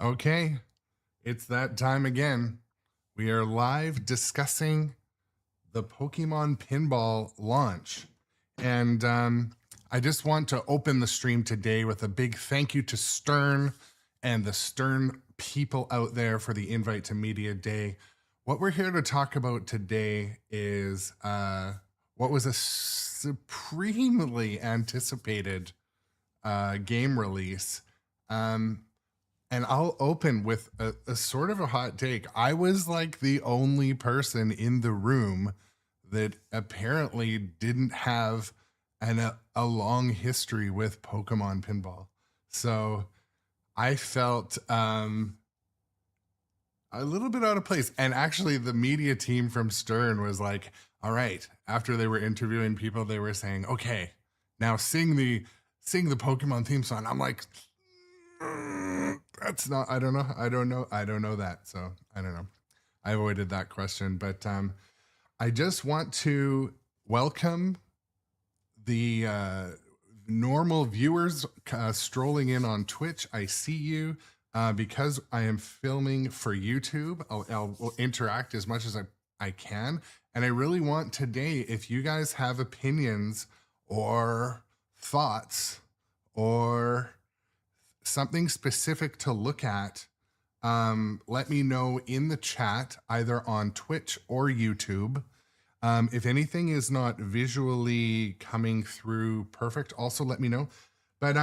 Okay, it's that time again. We are live discussing the Pokemon Pinball launch. And I just want to open the stream today with a big thank you to Stern and the Stern people out there for the invite to Media Day. What we're here to talk about today is what was a supremely anticipated game release. And I'll open with a sort of a hot take. I was like the only person in the room that apparently didn't have a long history with Pokemon Pinball. So I felt a little bit out of place. And actually, the media team from Stern was like, all right, after they were interviewing people, they were saying, okay, now sing the Pokemon theme song. I'm like, that's not, I don't know that. So I don't know. I avoided that question, but I just want to welcome the normal viewers strolling in on Twitch. I see you. Because I am filming for YouTube, I'll interact as much as I can. And I really want today, if you guys have opinions or thoughts or something specific to look at, let me know in the chat, either on Twitch or YouTube. If anything is not visually coming through perfect, also let me know. But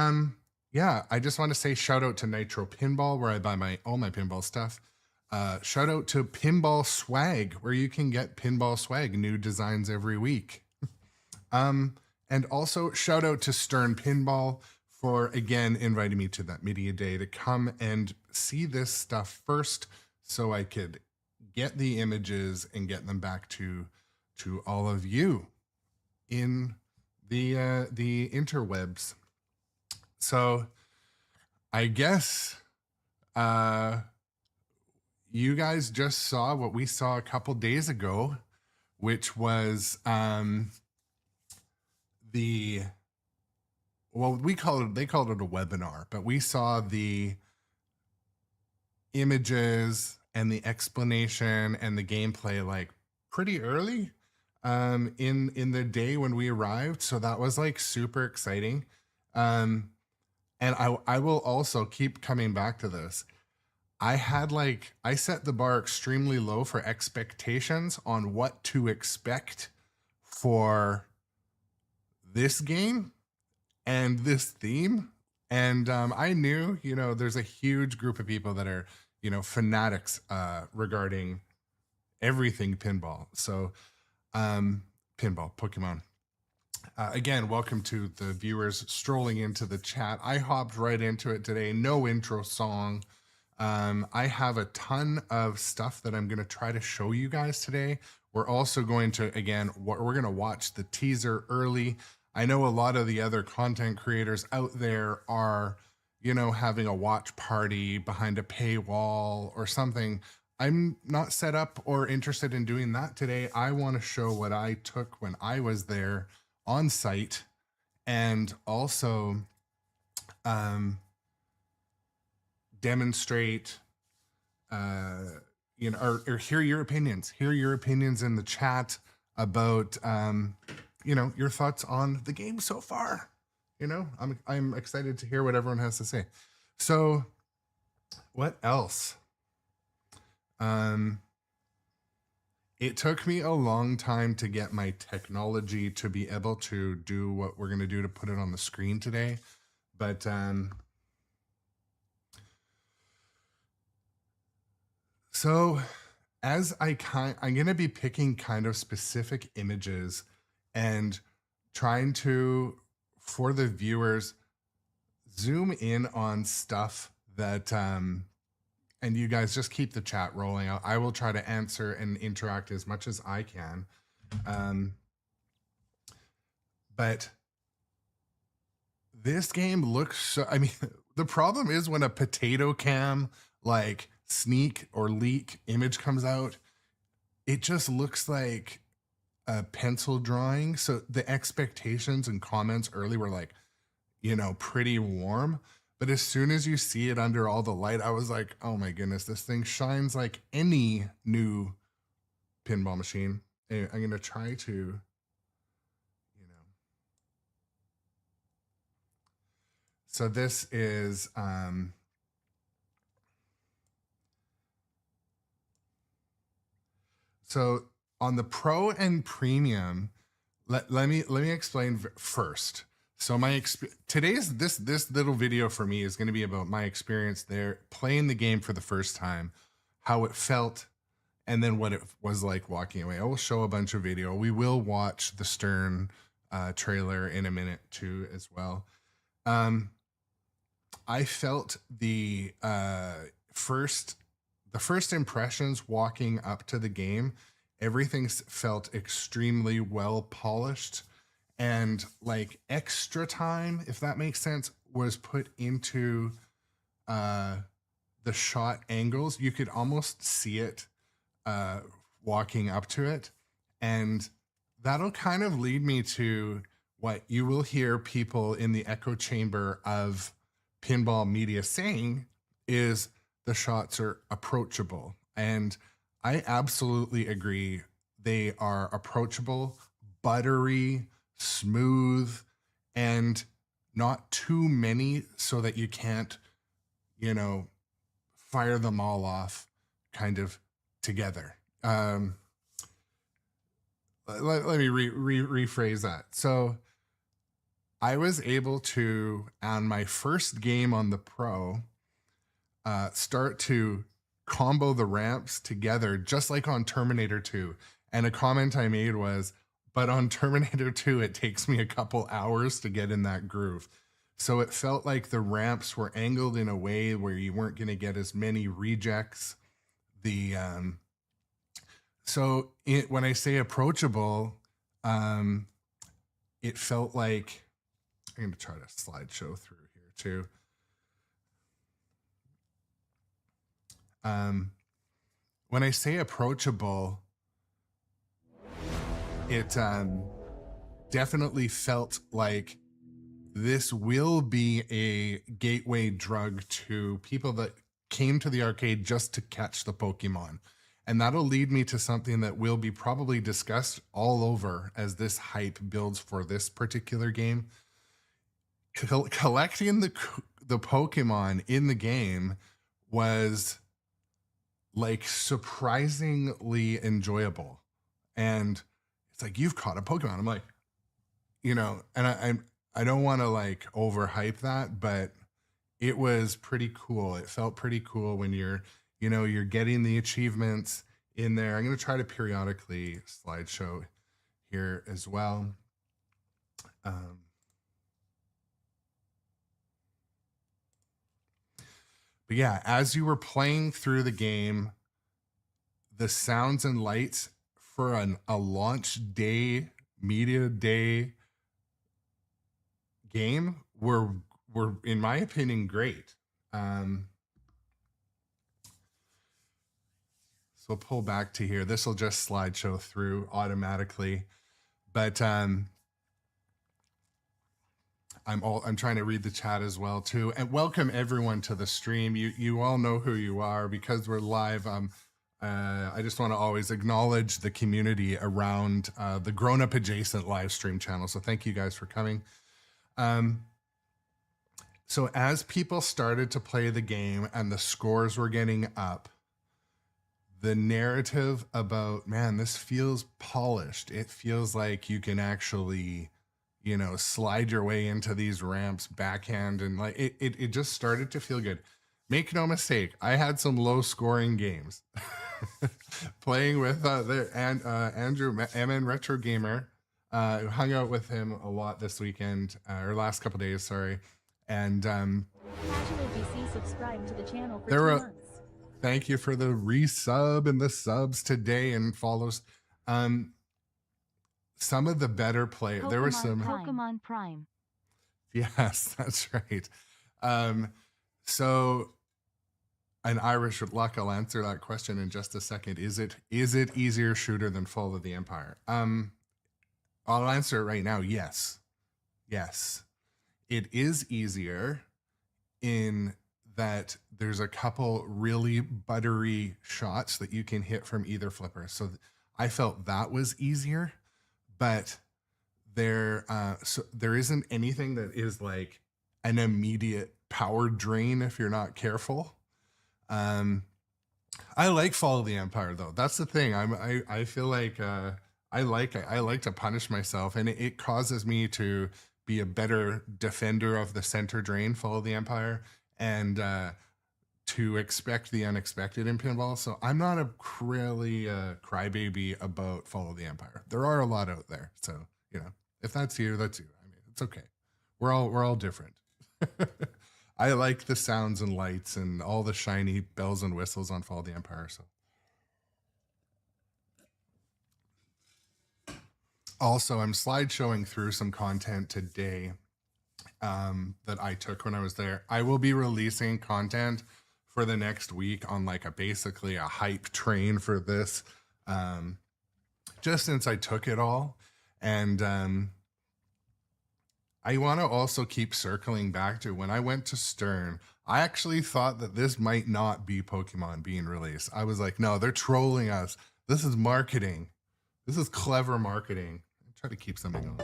yeah, I just want to say shout out to Nitro Pinball, where I buy all my pinball stuff. Shout out to Pinball Swag, where you can get pinball swag, new designs every week. And also shout out to Stern Pinball for, again, inviting me to that media day to come and see this stuff first so I could get the images and get them back to all of you in the interwebs. So I guess you guys just saw what we saw a couple days ago, which was they called it a webinar, but we saw the images and the explanation and the gameplay like pretty early in the day when we arrived. So that was like super exciting. And I will also keep coming back to this. I set the bar extremely low for expectations on what to expect for this game and this theme. And I knew, there's a huge group of people that are, fanatics regarding everything pinball. So pinball, Pokemon. Again, welcome to the viewers strolling into the chat. I hopped right into it today. No intro song. I have a ton of stuff that I'm going to try to show you guys today. We're also going to, again, we're going to watch the teaser early. I know a lot of the other content creators out there are, having a watch party behind a paywall or something. I'm not set up or interested in doing that today. I want to show what I took when I was there on site, and also demonstrate, or hear your opinions. Hear your opinions in the chat about, your thoughts on the game so far. I'm excited to hear what everyone has to say. So, what else? It took me a long time to get my technology to be able to do what we're going to do to put it on the screen today. But so as I'm going to be picking kind of specific images and trying to, for the viewers, zoom in on stuff that and you guys just keep the chat rolling. I will try to answer and interact as much as I can. But this game looks so, the problem is when a potato cam, like sneak or leak image comes out, it just looks like a pencil drawing. So the expectations and comments early were like, pretty warm. But as soon as you see it under all the light, I was like, oh my goodness, this thing shines like any new pinball machine. Anyway, I'm gonna try to, so this is so on the Pro and Premium, let me explain first. So today's this little video for me is going to be about my experience there playing the game for the first time, how it felt, and then what it was like walking away. I will show a bunch of video. We will watch the Stern trailer in a minute too as well. I felt the first impressions walking up to the game, everything felt extremely well polished, and like extra time, if that makes sense, was put into the shot angles. You could almost see it walking up to it, and that'll kind of lead me to what you will hear people in the echo chamber of pinball media saying is the shots are approachable. And I absolutely agree. They are approachable, buttery, smooth, and not too many so that you can't, fire them all off kind of together. Let me rephrase that. So I was able to, on my first game on the Pro, start to combo the ramps together, just like on Terminator 2. And a comment I made was, but on Terminator 2, it takes me a couple hours to get in that groove. So it felt like the ramps were angled in a way where you weren't going to get as many rejects. When I say approachable, it felt like, I'm going to try to slideshow through here too. When I say approachable, it definitely felt like this will be a gateway drug to people that came to the arcade just to catch the Pokemon. And that'll lead me to something that will be probably discussed all over as this hype builds for this particular game. Collecting the Pokemon in the game was like surprisingly enjoyable. And it's like, you've caught a Pokemon. I'm like, and I don't want to like overhype that, but it was pretty cool. It felt pretty cool when you're getting the achievements in there. I'm going to try to periodically slideshow here as well. But yeah, as you were playing through the game, the sounds and lights for a launch day, media day game were in my opinion great. So we'll pull back to here. This will just slideshow through automatically, but I'm trying to read the chat as well too, and welcome everyone to the stream. You all know who you are because we're live. I just want to always acknowledge the community around the Grown Up Adjacent live stream channel. So thank you guys for coming. So as people started to play the game and the scores were getting up, the narrative about, man, this feels polished. It feels like you can actually, slide your way into these ramps backhand, and like it just started to feel good. Make no mistake, I had some low scoring games playing with Andrew MN Retro Gamer. Hung out with him a lot this weekend, or last couple days, sorry. And subscribe to the channel for there 2 were months. Thank you for the resub and the subs today and follows. Some of the better play. There were some Pokemon Prime. Yes, that's right. So an Irish luck, I'll answer that question in just a second. Is it easier shooter than Fall of the Empire? I'll answer it right now. Yes. It is easier. in that there's a couple really buttery shots that you can hit from either flipper. So I felt that was easier, but there isn't anything that is like an immediate power drain if you're not careful. I like Fall of the Empire though. That's the thing. I feel like I like to punish myself, and it causes me to be a better defender of the center drain, Fall of the Empire, and to expect the unexpected in pinball. So I'm not a really crybaby about Fall of the Empire. There are a lot out there, so you know, if that's you, that's you. I mean, it's okay. We're all different. I like the sounds and lights and all the shiny bells and whistles on Fall of the Empire. So also, I'm slideshowing through some content today that I took when I was there. I will be releasing content for the next week on like basically a hype train for this, just since I took it all. And I want to also keep circling back to when I went to Stern. I actually thought that this might not be Pokemon being released. I was like, no, they're trolling us. This is marketing. This is clever marketing. Try to keep something on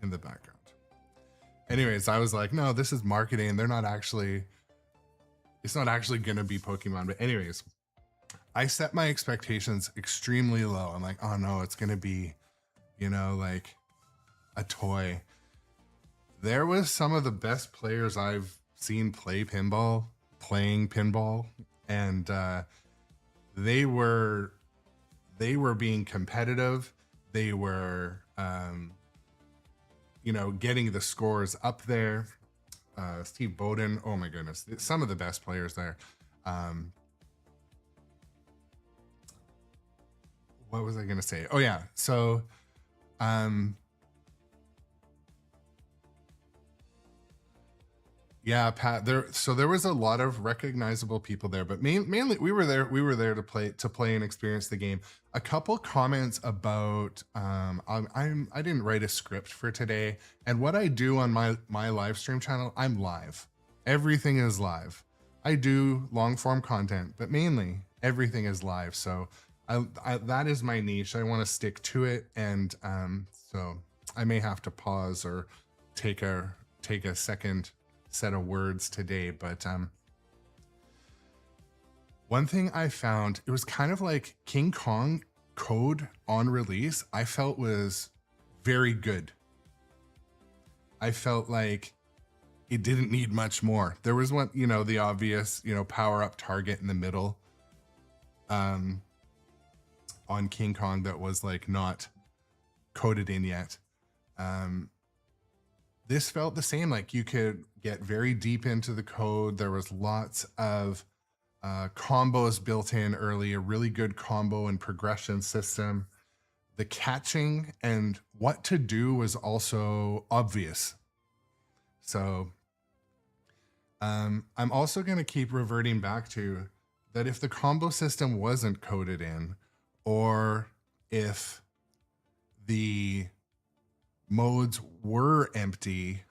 in the background. Anyways, I was like, no, this is marketing. They're not actually, it's not actually going to be Pokemon. But anyways, I set my expectations extremely low. I'm like, oh no, it's going to be, you know, like a toy. There was some of the best players I've seen play pinball, playing pinball, and they were being competitive. They were, you know, getting the scores up there. Steve Bowden, oh my goodness, some of the best players there. What was I going to say? Oh yeah, so yeah, Pat. There was a lot of recognizable people there, but mainly we were there. We were there to play and experience the game. A couple comments about I didn't write a script for today, and what I do on my live stream channel, I'm live. Everything is live. I do long form content, but mainly everything is live. So that is my niche. I want to stick to it, and so I may have to pause or take a second set of words today, but one thing I found, it was kind of like King Kong code on release, I felt was very good. I felt like it didn't need much more. There was one, you know, the obvious, you know, power up target in the middle on King Kong that was like not coded in yet. This felt the same. Like you could get very deep into the code. There was lots of combos built in early, a really good combo and progression system. The catching and what to do was also obvious. So I'm also going to keep reverting back to that if the combo system wasn't coded in, or if the modes were empty,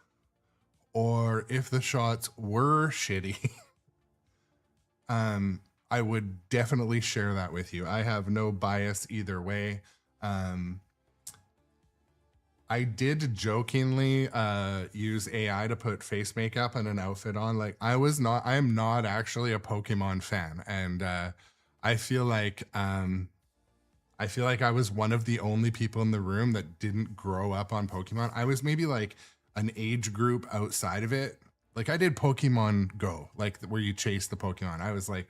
or if the shots were shitty, I would definitely share that with you. I have no bias either way. I did jokingly use AI to put face makeup and an outfit on. Like I am not actually a Pokemon fan, and I feel like I was one of the only people in the room that didn't grow up on Pokemon. I was maybe like an age group outside of it. Like I did Pokemon Go, like where you chase the Pokemon. I was like,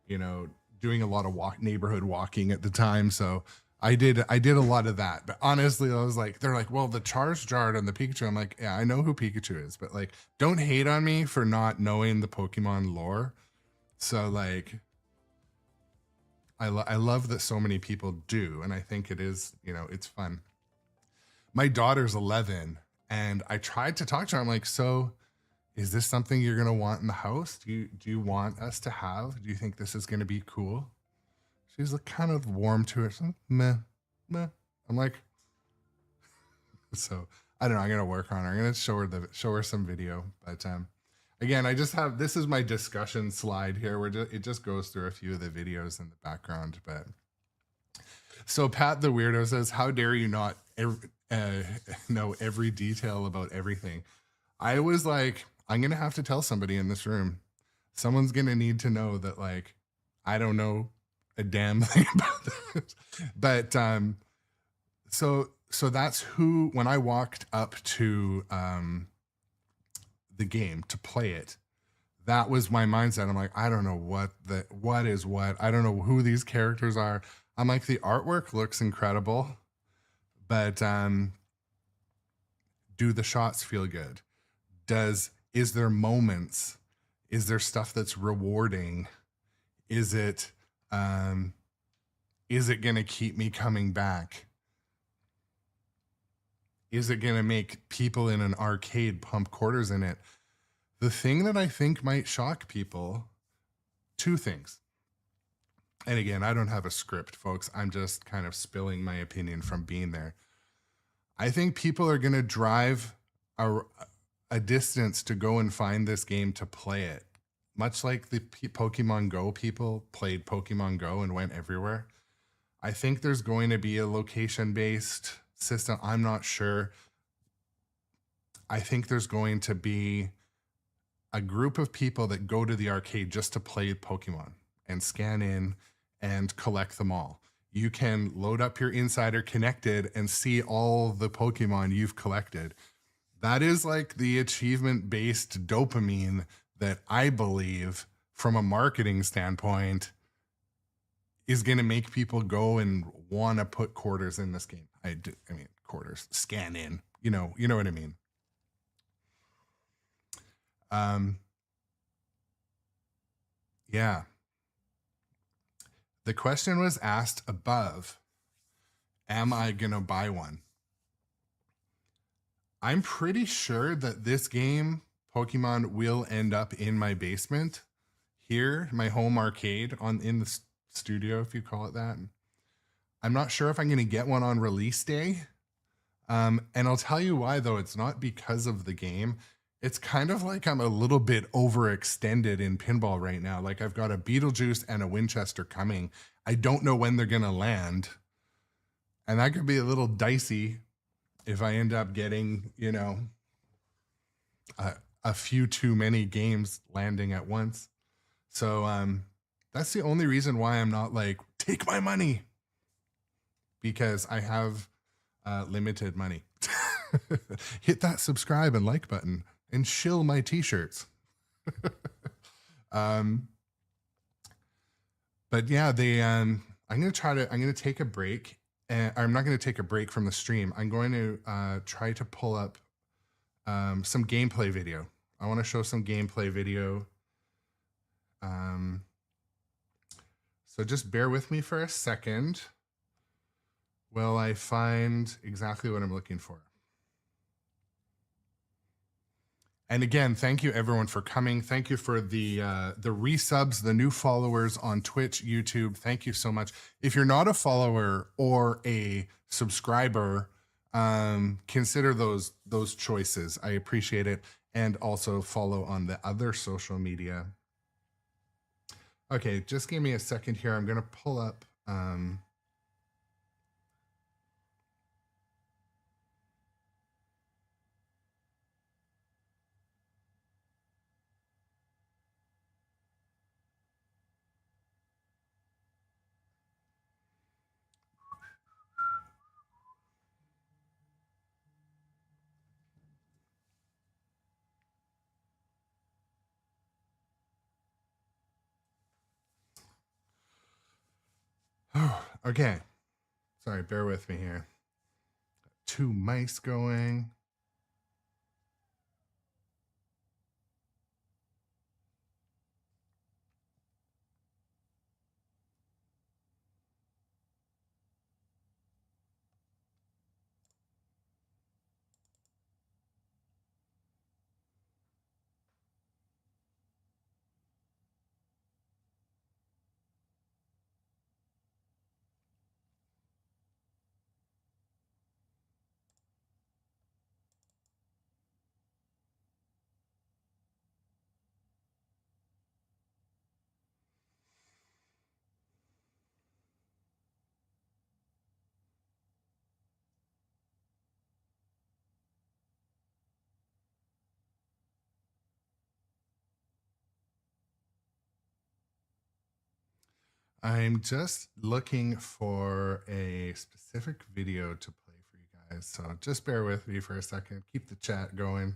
you know, doing a lot of neighborhood walking at the time. So I did a lot of that. But honestly, I was like, they're like, well, the Charizard and the Pikachu. I'm like, yeah, I know who Pikachu is, but like, don't hate on me for not knowing the Pokemon lore. So like, I love that so many people do. And I think it is, you know, it's fun. My daughter's 11 and I tried to talk to her. I'm like, so is this something you're going to want in the house? Do you want us to have? Do you think this is going to be cool? She's like kind of warm to it. So, meh. I'm like, so I don't know. I'm going to work on her. I'm going to show her some video, but Again, I just have, this is my discussion slide here where it just goes through a few of the videos in the background. But so Pat the Weirdo says, how dare you not know every detail about everything? I was like, I'm going to have to tell somebody in this room. Someone's going to need to know that, like, I don't know a damn thing about this. But so that's who, when I walked up to the game to play it, that was my mindset. I'm like, I don't know what is what. I don't know who these characters are. I'm like, the artwork looks incredible, but do the shots feel good? Is there moments? Is there stuff that's rewarding? Is it going to keep me coming back? Is it going to make people in an arcade pump quarters in it? The thing that I think might shock people, two things. And again, I don't have a script, folks. I'm just kind of spilling my opinion from being there. I think people are going to drive a distance to go and find this game to play it. Much like the Pokemon Go people played Pokemon Go and went everywhere. I think there's going to be a location-based system. I'm not sure. I think there's going to be a group of people that go to the arcade just to play Pokemon and scan in and collect them all. You can load up your Insider Connected and see all the Pokemon you've collected. That is like the achievement-based dopamine that I believe, from a marketing standpoint, is going to make people go and want to put quarters in this game. I mean, quarters, scan in, you know what I mean? Yeah. The question was asked above, am I going to buy one? I'm pretty sure that this game, Pokemon, will end up in my basement here, my home arcade in the studio, if you call it that. I'm not sure if I'm going to get one on release day. And I'll tell you why, though. It's not because of the game. It's kind of like I'm a little bit overextended in pinball right now. Like, I've got a Beetlejuice and a Winchester coming. I don't know when they're going to land. And that could be a little dicey if I end up getting, a few too many games landing at once. So that's the only reason why I'm not like, take my money, because I have limited money. Hit that subscribe and like button and shill my t-shirts. But yeah, I'm going to take a break. And I'm not going to take a break from the stream. I'm going to try to pull up some gameplay video. I want to show some gameplay video. So just bear with me for a second while I find exactly what I'm looking for. And again, thank you everyone for coming. Thank you for the resubs, the new followers on Twitch, YouTube. Thank you so much. If you're not a follower or a subscriber, consider those choices. I appreciate it. And also follow on the other social media. Okay, just give me a second here. I'm going to pull up okay. Sorry, bear with me here. Two mice going. I'm just looking for a specific video to play for you guys. So just bear with me for a second. Keep the chat going.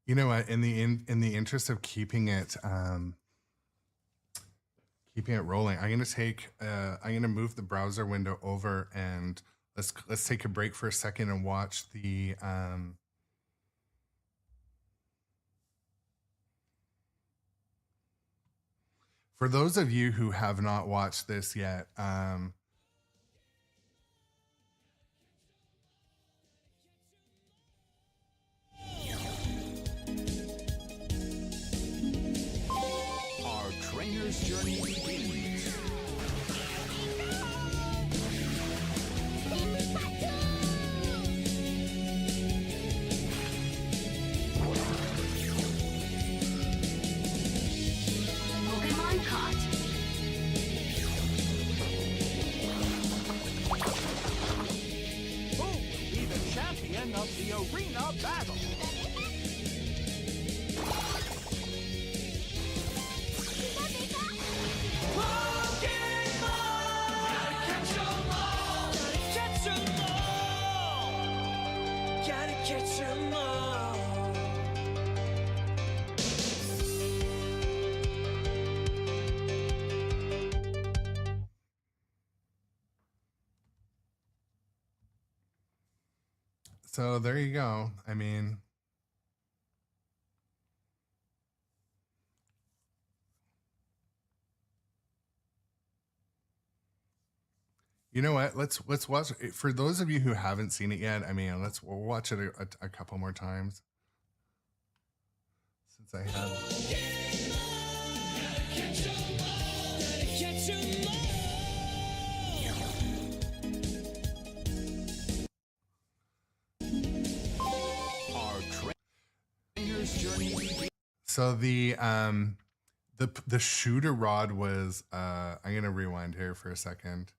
You know what? In the interest of keeping it rolling, I'm gonna move the browser window over, and let's take a break for a second and watch the for those of you who have not watched this yet, our trainer's journey begins. Pokémon caught. Who will be the champion of the arena battle? Catch 'em all. so there you go. I mean, you know what? Let's watch it. For those of you who haven't seen it yet. I mean, we'll watch it a couple more times since I have. Our trainer's journey begins. So the shooter rod was I'm gonna rewind here for a second.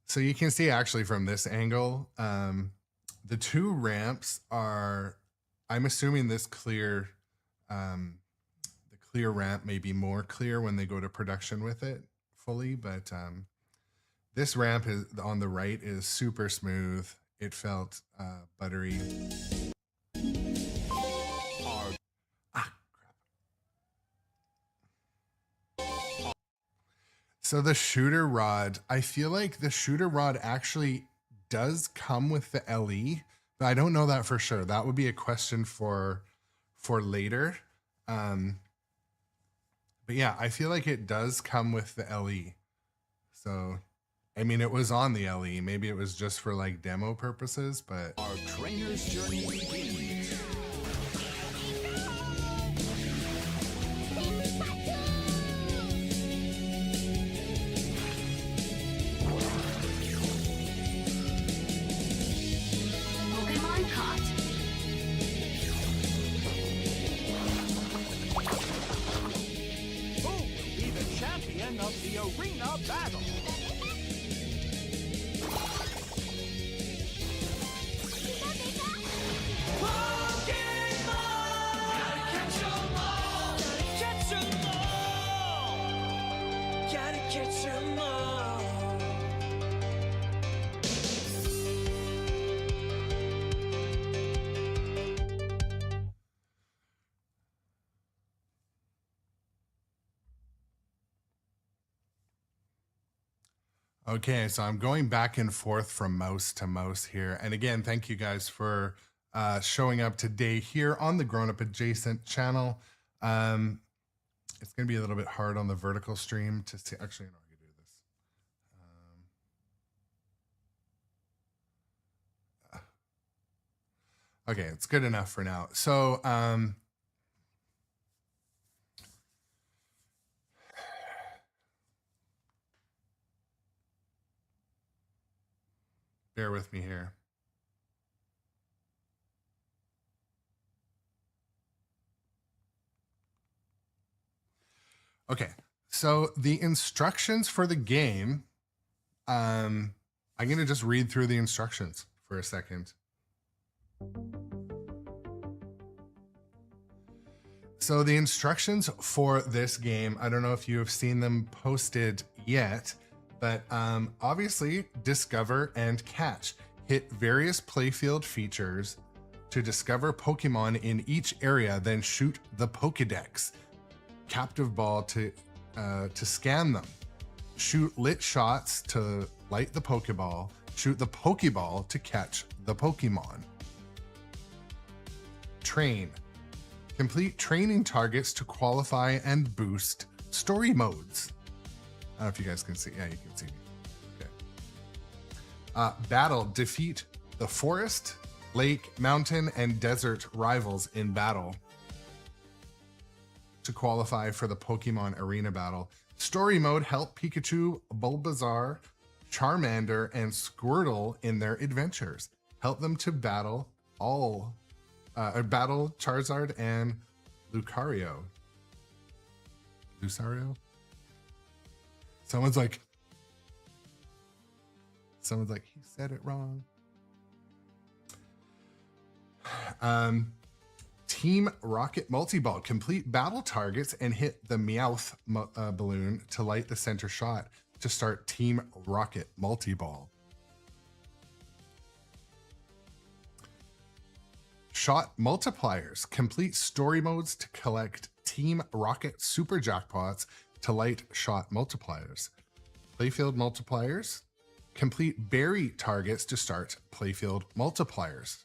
So you can see actually from this angle, the two ramps are, I'm assuming this clear, the clear ramp may be more clear when they go to production with it fully, but this ramp is on the right is super smooth. It felt buttery. Our So the shooter rod, I feel like the shooter rod actually does come with the LE, but I don't know that for sure. That would be a question for later. But yeah, I feel like it does come with the LE. So, I mean, it was on the LE. Maybe it was just for like demo purposes, but our trainer's journey begins. Pokémon caught. Who will be the champion of the arena battle? Catch 'em all. okay, so I'm going back and forth from mouse to mouse here. And again, thank you guys for showing up today here on the Grown Up Adjacent channel. It's going to be a little bit hard on the vertical stream to see. Actually, no, I can do this. Okay, it's good enough for now. So Bear with me here. Okay, so the instructions for the game, I'm going to just read through the instructions for a second. So the instructions for this game, I don't know if you have seen them posted yet, but obviously discover and catch. Hit various playfield features to discover Pokemon in each area, then shoot the Pokédex. Captive ball to scan them. Shoot lit shots to light the Pokeball. Shoot the Pokeball to catch the Pokemon. Train. Complete training targets to qualify and boost story modes. I don't know if you guys can see. Yeah, you can see me. Okay. Battle. Defeat the forest, lake, mountain, and desert rivals in battle to qualify for the Pokemon Arena Battle. Story mode. Help Pikachu, Bulbasaur, Charmander, and Squirtle in their adventures. Help them to battle battle Charizard and Lucario. Lucario? Someone's like, he said it wrong. Team Rocket Multi-Ball. Complete battle targets and hit the Meowth balloon to light the center shot to start Team Rocket Multi-Ball. Shot multipliers. Complete story modes to collect Team Rocket super jackpots to light shot multipliers. Playfield multipliers. Complete berry targets to start playfield multipliers.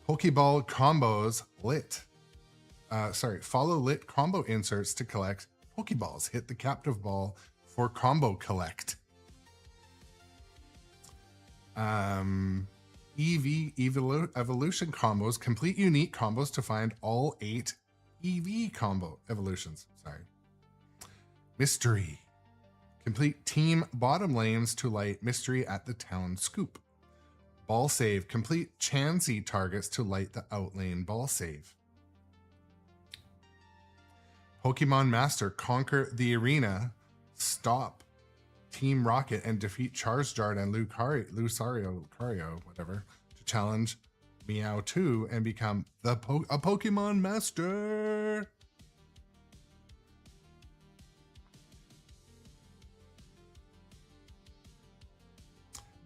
Pokeball combos lit. Follow lit combo inserts to collect Pokeballs. Hit the captive ball for combo collect. Evolution combos. Complete unique combos to find all 8 EV combo evolutions. Mystery. Complete team bottom lanes to light mystery at the town scoop. Ball save. Complete Chansey targets to light the outlane ball save. Pokemon Master. Conquer the arena. Stop Team Rocket and defeat Charizard and Lucario, whatever, to challenge Meow 2 and become a Pokemon Master.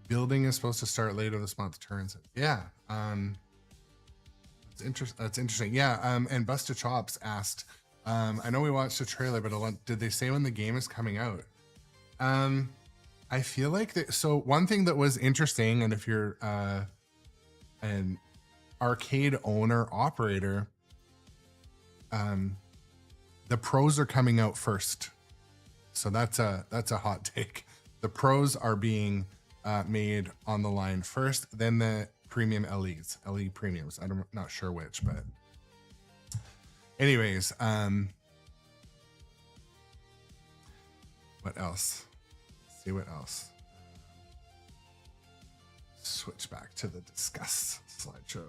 Building is supposed to start later this month. Turns it. Yeah. That's interesting. Yeah. And Busta Chops asked, I know we watched the trailer, but did they say when the game is coming out? I feel like so one thing that was interesting, and if you're an arcade owner operator, the pros are coming out first. So that's a hot take. The pros are being made on the line first, then the premium LE premiums. I'm not sure which, but anyways, what else? Let's see what else. Switch back to the discuss slideshow.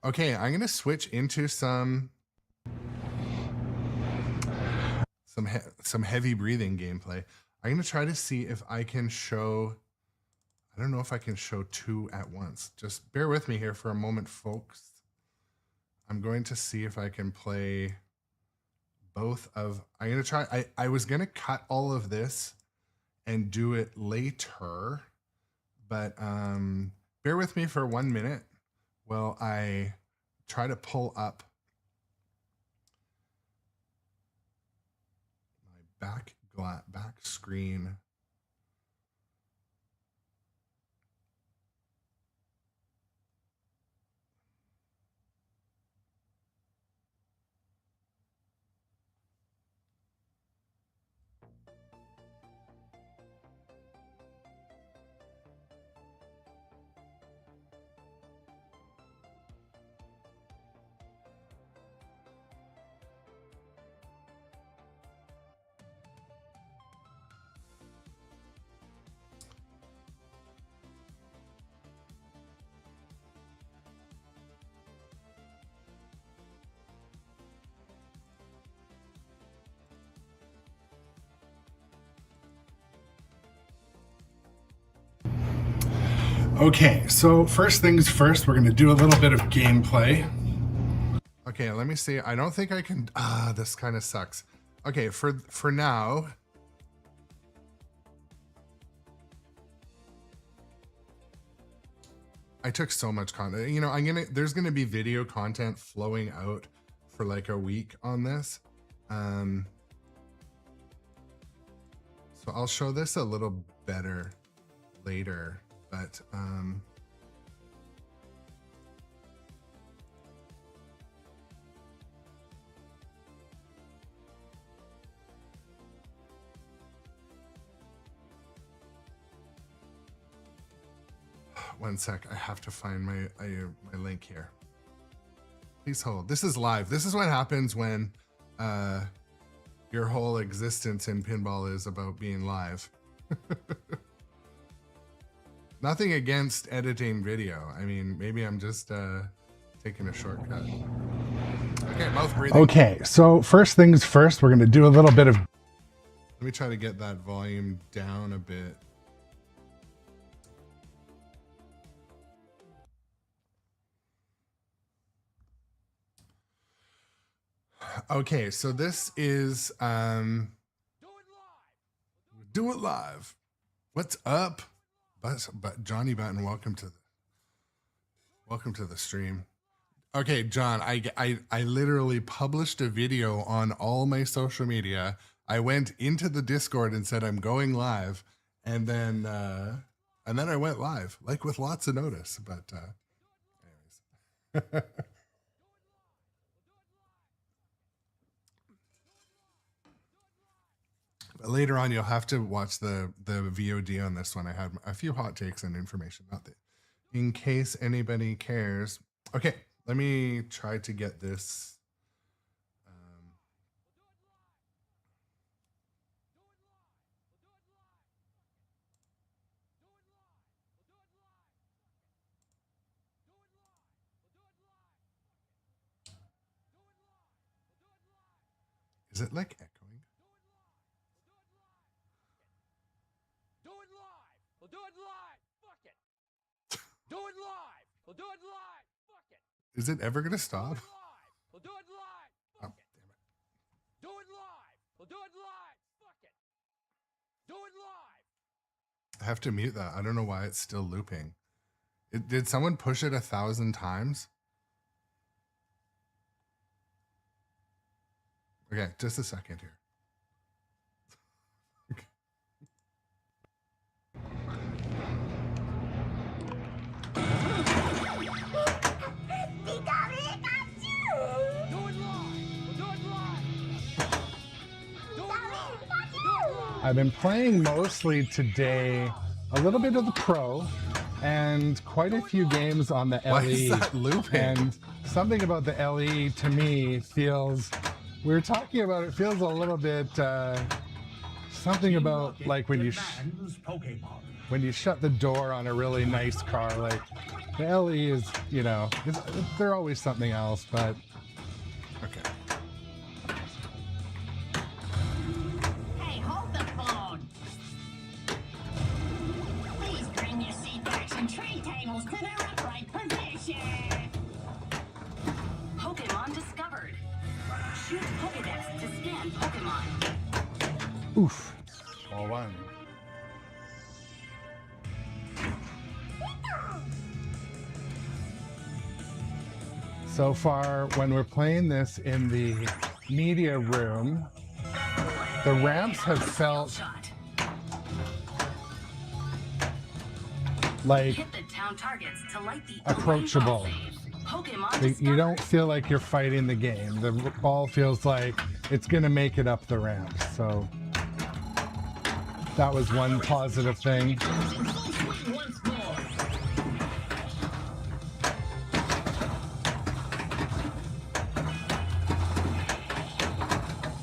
Okay, I'm gonna switch into some heavy breathing gameplay. I'm gonna try to see if I can show. I don't know if I can show 2 at once. Just bear with me here for a moment, folks. I'm going to see if I can play both of. I'm gonna try. I was gonna cut all of this and do it later, but bear with me for 1 minute. Well, I try to pull up my back screen. Okay, so first things first, we're gonna do a little bit of gameplay. Okay, let me see. I don't think I can. This kind of sucks. Okay, for now. I took so much content. You know, there's gonna be video content flowing out for like a week on this. So I'll show this a little better later, but one sec, I have to find my link here. Please hold. This is live. This is what happens when your whole existence in pinball is about being live. Nothing against editing video. I mean, maybe I'm just taking a shortcut. Okay, mouth breathing. Okay, so first things first, we're going to do a little bit of... Let me try to get that volume down a bit. Okay, so this is do it live. What's up? But Johnny Button, welcome to the stream. Okay, John, I literally published a video on all my social media. I went into the Discord and said I'm going live, and then I went live, like with lots of notice. But anyways. Later on, you'll have to watch the VOD on this one. I had a few hot takes and information about it, in case anybody cares. Okay, let me try to get this. Is it like echoing? We'll do it live. Fuck it. Do it live. We'll do it live. Fuck it. Is it ever gonna stop? We'll do it live. Fuck it. Damn it. Do it live. We'll do it live. Fuck it. Do it live. I have to mute that. I don't know why it's still looping. Did someone push it 1,000 times? Okay, just a second here. I've been playing mostly today a little bit of the Pro and quite a few games on the LE. Why is that looping? And something about the LE to me feels, we were talking about it, feels a little bit something about like when you shut the door on a really nice car. Like the LE is, you know, they're always something else, but okay. Pokémon discovered. Shoot Pokédex to scan Pokémon. Oof. All one. So far, when we're playing this in the media room, the ramps have felt like Hit the town targets to light the approachable. You don't feel like you're fighting the game. The ball feels like it's going to make it up the ramp. So that was one positive thing.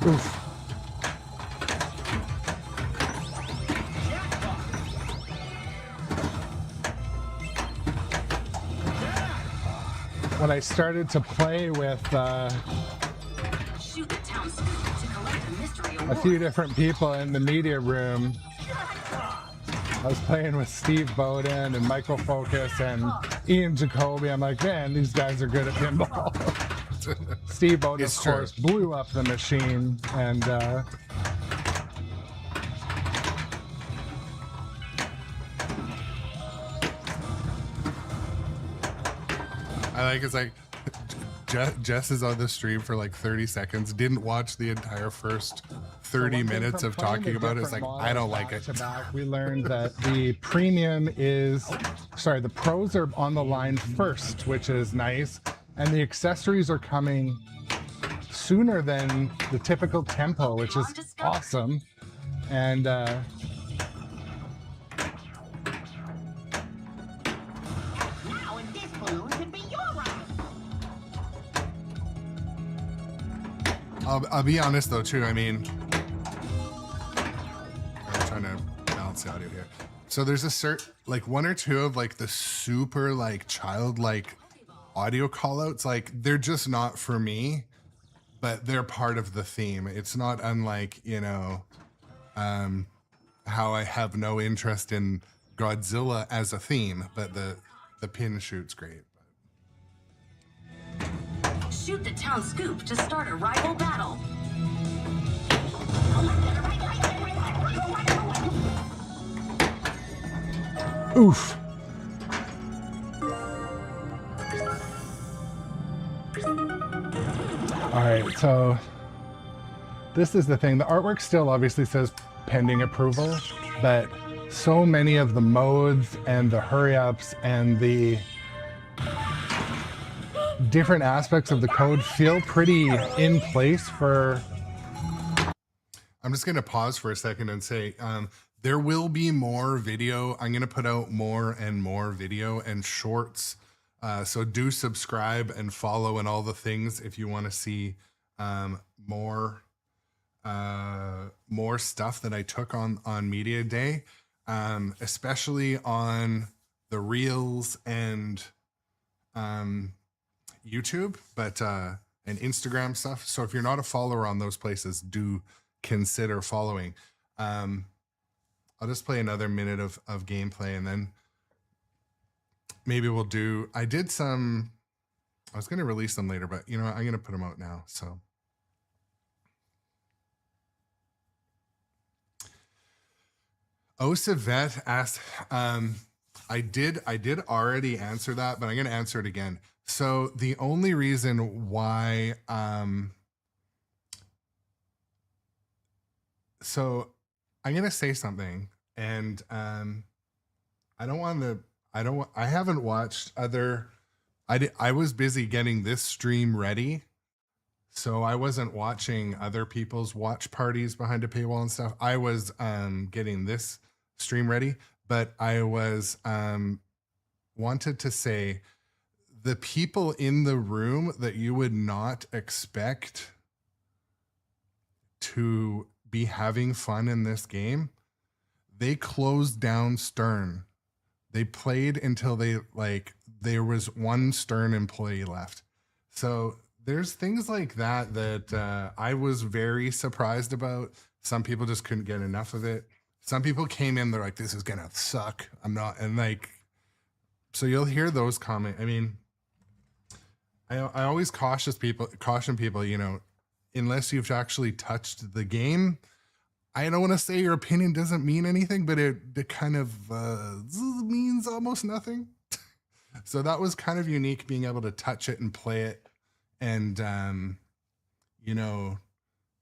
Oof. When I started to play with a few different people in the media room, I was playing with Steve Bowden and Michael Focus and Ian Jacoby. I'm like, man, these guys are good at pinball. Steve Bowden, It's of course, true. blew up the machine, and I like it's like Jess is on the stream for like 30 seconds, didn't watch the entire first 30 minutes of talking about it. It's like, I don't like it. We learned that the premium is, sorry, the pros are on the line first, which is nice, and the accessories are coming sooner than the typical tempo, which is awesome. And Now if this balloon could be your ride. I'll be honest though too. I mean, I'm trying to balance the audio here. So there's a like one or two of like the super like childlike audio callouts. Like they're just not for me, but they're part of the theme. It's not unlike, you know, how I have no interest in Godzilla as a theme, but the pin shoot's great. Shoot the town scoop to start a rival battle. oof. All right, so this is the thing. The artwork still obviously says pending approval, but so many of the modes and the hurry ups and the different aspects of the code feel pretty in place for. I'm just going to pause for a second and say, there will be more video. I'm going to put out more and more video and shorts. So do subscribe and follow and all the things if you want to see more stuff that I took on Media Day, especially on the Reels and YouTube, but and Instagram stuff. So if you're not a follower on those places, do consider following. I'll just play another minute of gameplay and then maybe we'll do, I was going to release them later, but you know, I'm going to put them out now. So Osavet asked, I did already answer that, but I'm going to answer it again. So the only reason why, so I'm going to say something and, I haven't watched other, I was busy getting this stream ready. So I wasn't watching other people's watch parties behind a paywall and stuff. I was, getting this stream ready, but I was, wanted to say the people in the room that you would not expect to be having fun in this game, they closed down Stern. They played until there was one Stern employee left. So there's things like that I was very surprised about. Some people just couldn't get enough of it. Some people came in, they're like, this is gonna suck. I'm not, and like, so you'll hear those comments. I mean, I always caution people, you know, unless you've actually touched the game, I don't want to say your opinion doesn't mean anything, but it kind of means almost nothing. So that was kind of unique, being able to touch it and play it and, you know,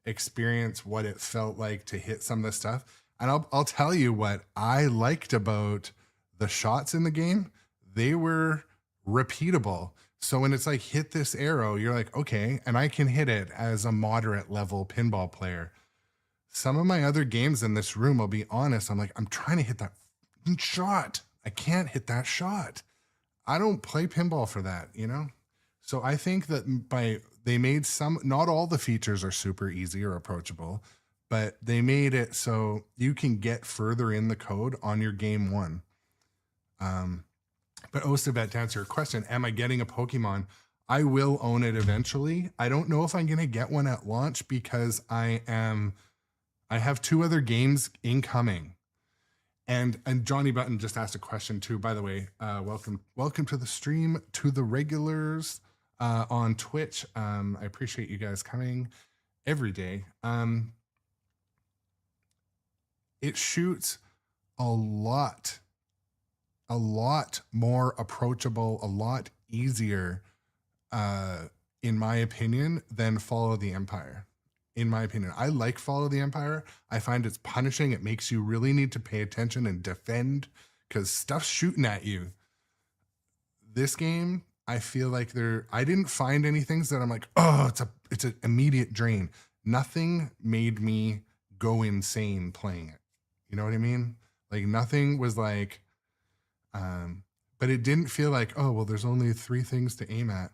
experience what it felt like to hit some of the stuff. And I'll tell you what I liked about the shots in the game. They were repeatable. So when it's like, hit this arrow, you're like, okay, and I can hit it as a moderate level pinball player. Some of my other games in this room, I'll be honest, I'm like, I'm trying to hit that shot. I can't hit that shot. I don't play pinball for that, you know? So I think that they made not all the features are super easy or approachable, but they made it so you can get further in the code on your game one. But Osavet, to answer your question, am I getting a Pokemon? I will own it eventually. I don't know if I'm going to get one at launch because I have two other games incoming. And Johnny Button just asked a question too. By the way, welcome to the stream, to the regulars on Twitch. I appreciate you guys coming every day. It shoots a lot more approachable, a lot easier, in my opinion, than Follow the Empire. In my opinion, I like Follow the Empire. I find it's punishing. It makes you really need to pay attention and defend because stuff's shooting at you. This game, I feel like I didn't find any things that I'm like, oh, it's an immediate drain. Nothing made me go insane playing it. You know what I mean? Like nothing was like, but it didn't feel like, oh, well, there's only 3 things to aim at.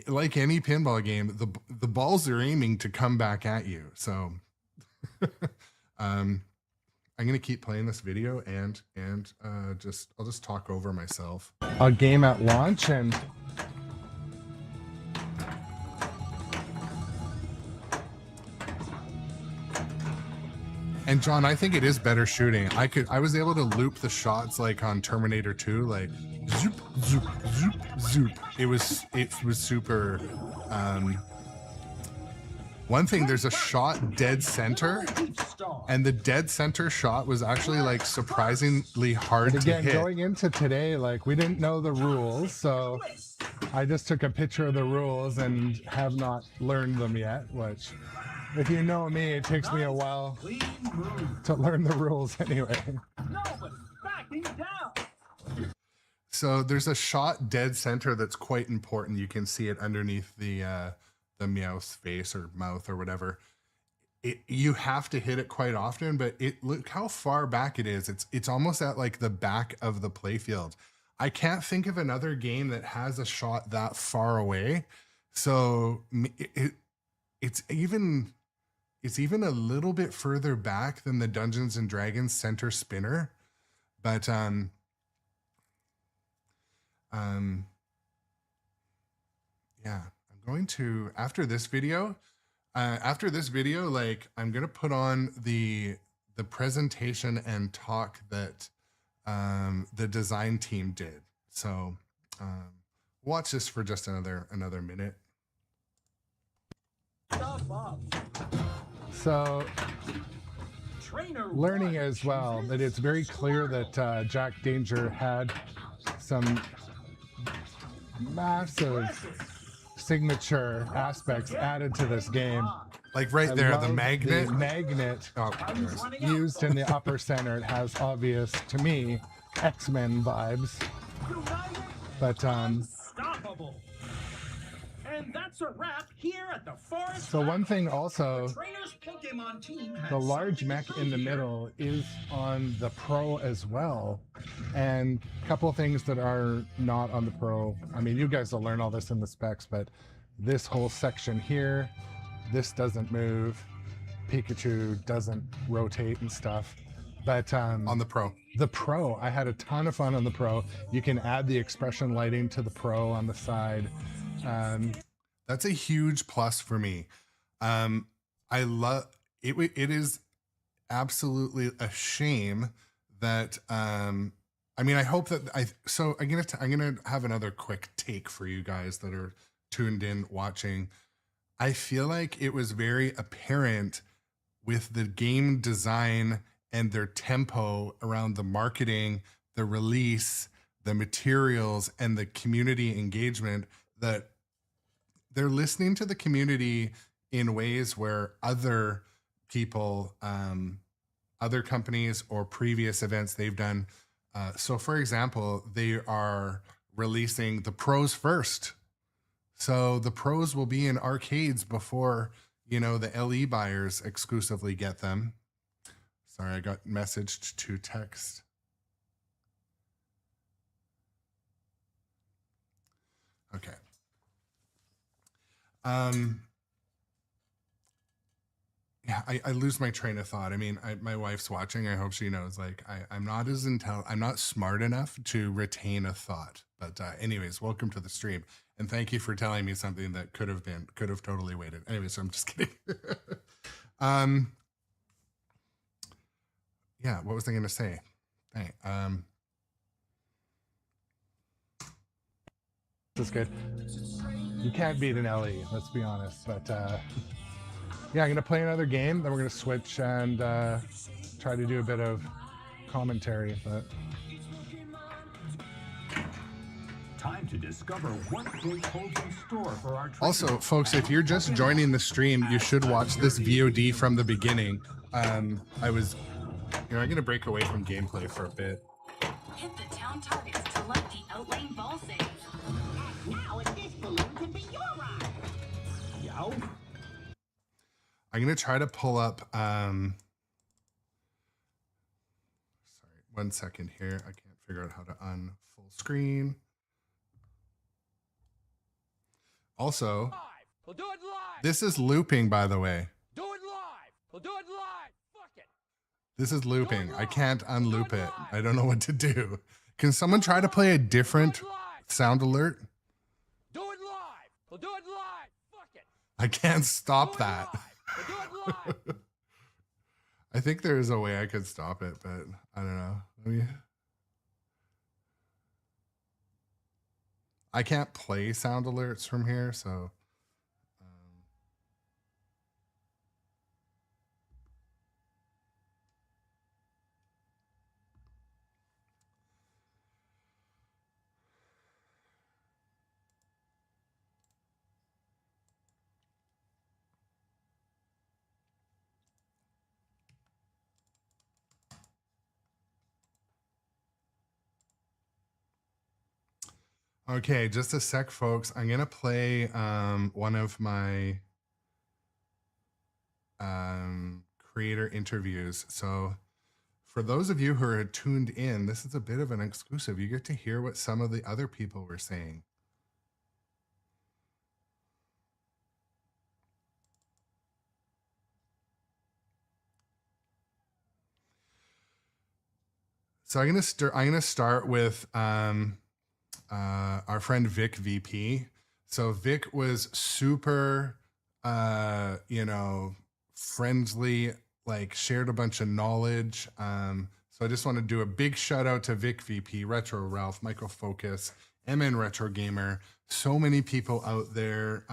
Like any pinball game, the balls are aiming to come back at you. So I'm gonna keep playing this video and I'll just talk over myself. A game at launch, and John, I think it is better shooting. I was able to loop the shots like on Terminator 2, like zoop, zoop, zoop, zoop. It was super. One thing, there's a shot dead center, and the dead center shot was actually like surprisingly hard to again, hit. going into today, like we didn't know the rules, so I just took a picture of the rules and have not learned them yet, which, if you know me, it takes me a while to learn the rules anyway. Nobody's backing down. So there's a shot dead center that's quite important. You can see it underneath the Meowth's face or mouth or whatever. You have to hit it quite often, but look how far back it is. It's almost at like the back of the playfield. I can't think of another game that has a shot that far away. So it's even a little bit further back than the Dungeons and Dragons center spinner. But yeah, I'm going to, after this video, like I'm going to put on the presentation and talk that the design team did. So watch this for just another minute. Stop up. So Trainer learning one. as well that it's very clear that Jack Danger had some massive signature aspects added to this game. Like right I there, the love magnet. the magnet Oh, anyways. used in the upper center. It has obvious, to me, X-Men vibes. United, But unstoppable. And that's a wrap here at the Forest. so one thing also, Trainer's Pokemon team has the large mech in the here. middle is on the Pro as well. And a couple of things that are not on the Pro. I mean, you guys will learn all this in the specs, but this whole section here, this doesn't move. Pikachu doesn't rotate and stuff. But On the Pro. I had a ton of fun on the Pro. You can add the expression lighting to the Pro on the side. That's a huge plus for me. I love it. It is absolutely a shame that I mean, I hope that I'm gonna have another quick take for you guys that are tuned in watching. I feel like it was very apparent with the game design and their tempo around the marketing, the release, the materials, and the community engagement that they're listening to the community in ways where other people, other companies or previous events they've done. So for example, they are releasing the Pros first. So the Pros will be in arcades before, the LE buyers exclusively get them. Sorry, I got messaged to text. Okay. Yeah, I lose my train of thought. I mean, my wife's watching. I hope she knows, like, I'm not I'm not smart enough to retain a thought. But anyways, welcome to the stream. And thank you for telling me something that could have totally waited. Anyways, so I'm just kidding. yeah, what was I going to say? Dang, This is good. You can't beat an LE, let's be honest. But yeah, I'm gonna play another game, then we're gonna switch and try to do a bit of commentary. But Time to discover what big holds in store for our also, folks, if you're just joining the stream, you should watch this VOD from the beginning. I was, I'm going to break away from gameplay for a bit. Hit the town targets to let the outlane ball save. Now this balloon could be your ride. Yo. I'm going to try to pull up, sorry, 1 second here. I can't figure out how to full screen. Also, We'll do it live. this is looping, by the way. Do it live. We'll do it live. Fuck it. This is looping. I can't unloop it. I don't know what to do. Can someone try to play a different sound alert? Do it live. We'll do it live. Fuck it. I can't stop that. We'll do it live. I think there is a way I could stop it, but I don't know. Let me... I can't play sound alerts from here, so... Okay, just a sec, folks. I'm gonna play one of my creator interviews. So for those of you who are tuned in, this is a bit of an exclusive. You get to hear what some of the other people were saying. So I'm gonna start with our friend Vic VP. So Vic was super, you know, friendly, like shared a bunch of knowledge. So I just want to do a big shout out to Vic VP, Retro Ralph, Michael Focus, MN Retro Gamer. So many people out there.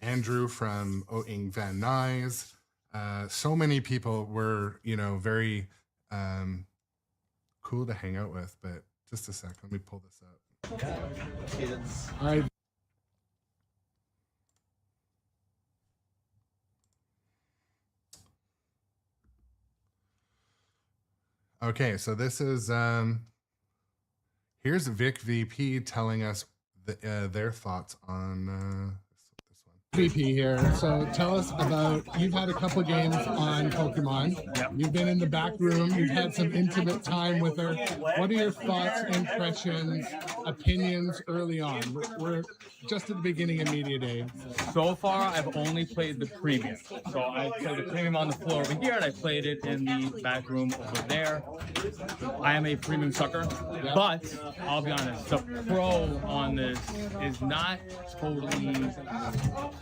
Andrew from Oing Van Nuys. So many people were, you know, very cool to hang out with, but just a sec, let me pull this up. all right. Okay, so this is here's Vic VP telling us their thoughts on this one. VP here. So tell us about, you've had a couple games on Pokemon. Yep. You've been in the back room. You've had some intimate time with her. What are your thoughts, impressions, opinions early on? We're just at the beginning of Media Day. So far, I've only played the premium. So I played the premium on the floor over here, and I played it in the back room over there. I am a premium sucker, but I'll be honest, the pro on this is not totally,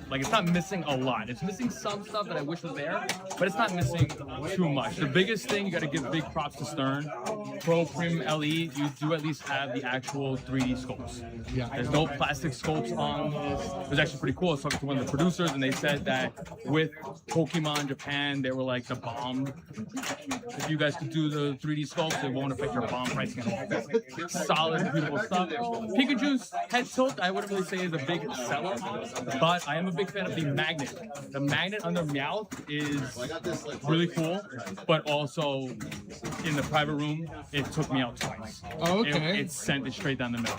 like, it's not missing a lot. It's missing some stuff that I wish was there, but it's not missing too much. The biggest thing, you got to give big props to Stern. Pro Premium LE, you do at least have the actual 3D scopes. Yeah. There's no plastic scopes on this. It was actually pretty cool. I was talking to one of the producers, and they said that with Pokemon Japan, they were like the bomb. If you guys could do the 3D scopes, it won't affect your bomb pricing. Solid, beautiful stuff. Pikachu's head tilt, I wouldn't really say is a big seller, but I am a big fan of the magnet. The magnet under Meowth is really cool, but also in the private room, it took me out twice. Oh, okay. It sent it straight down the middle.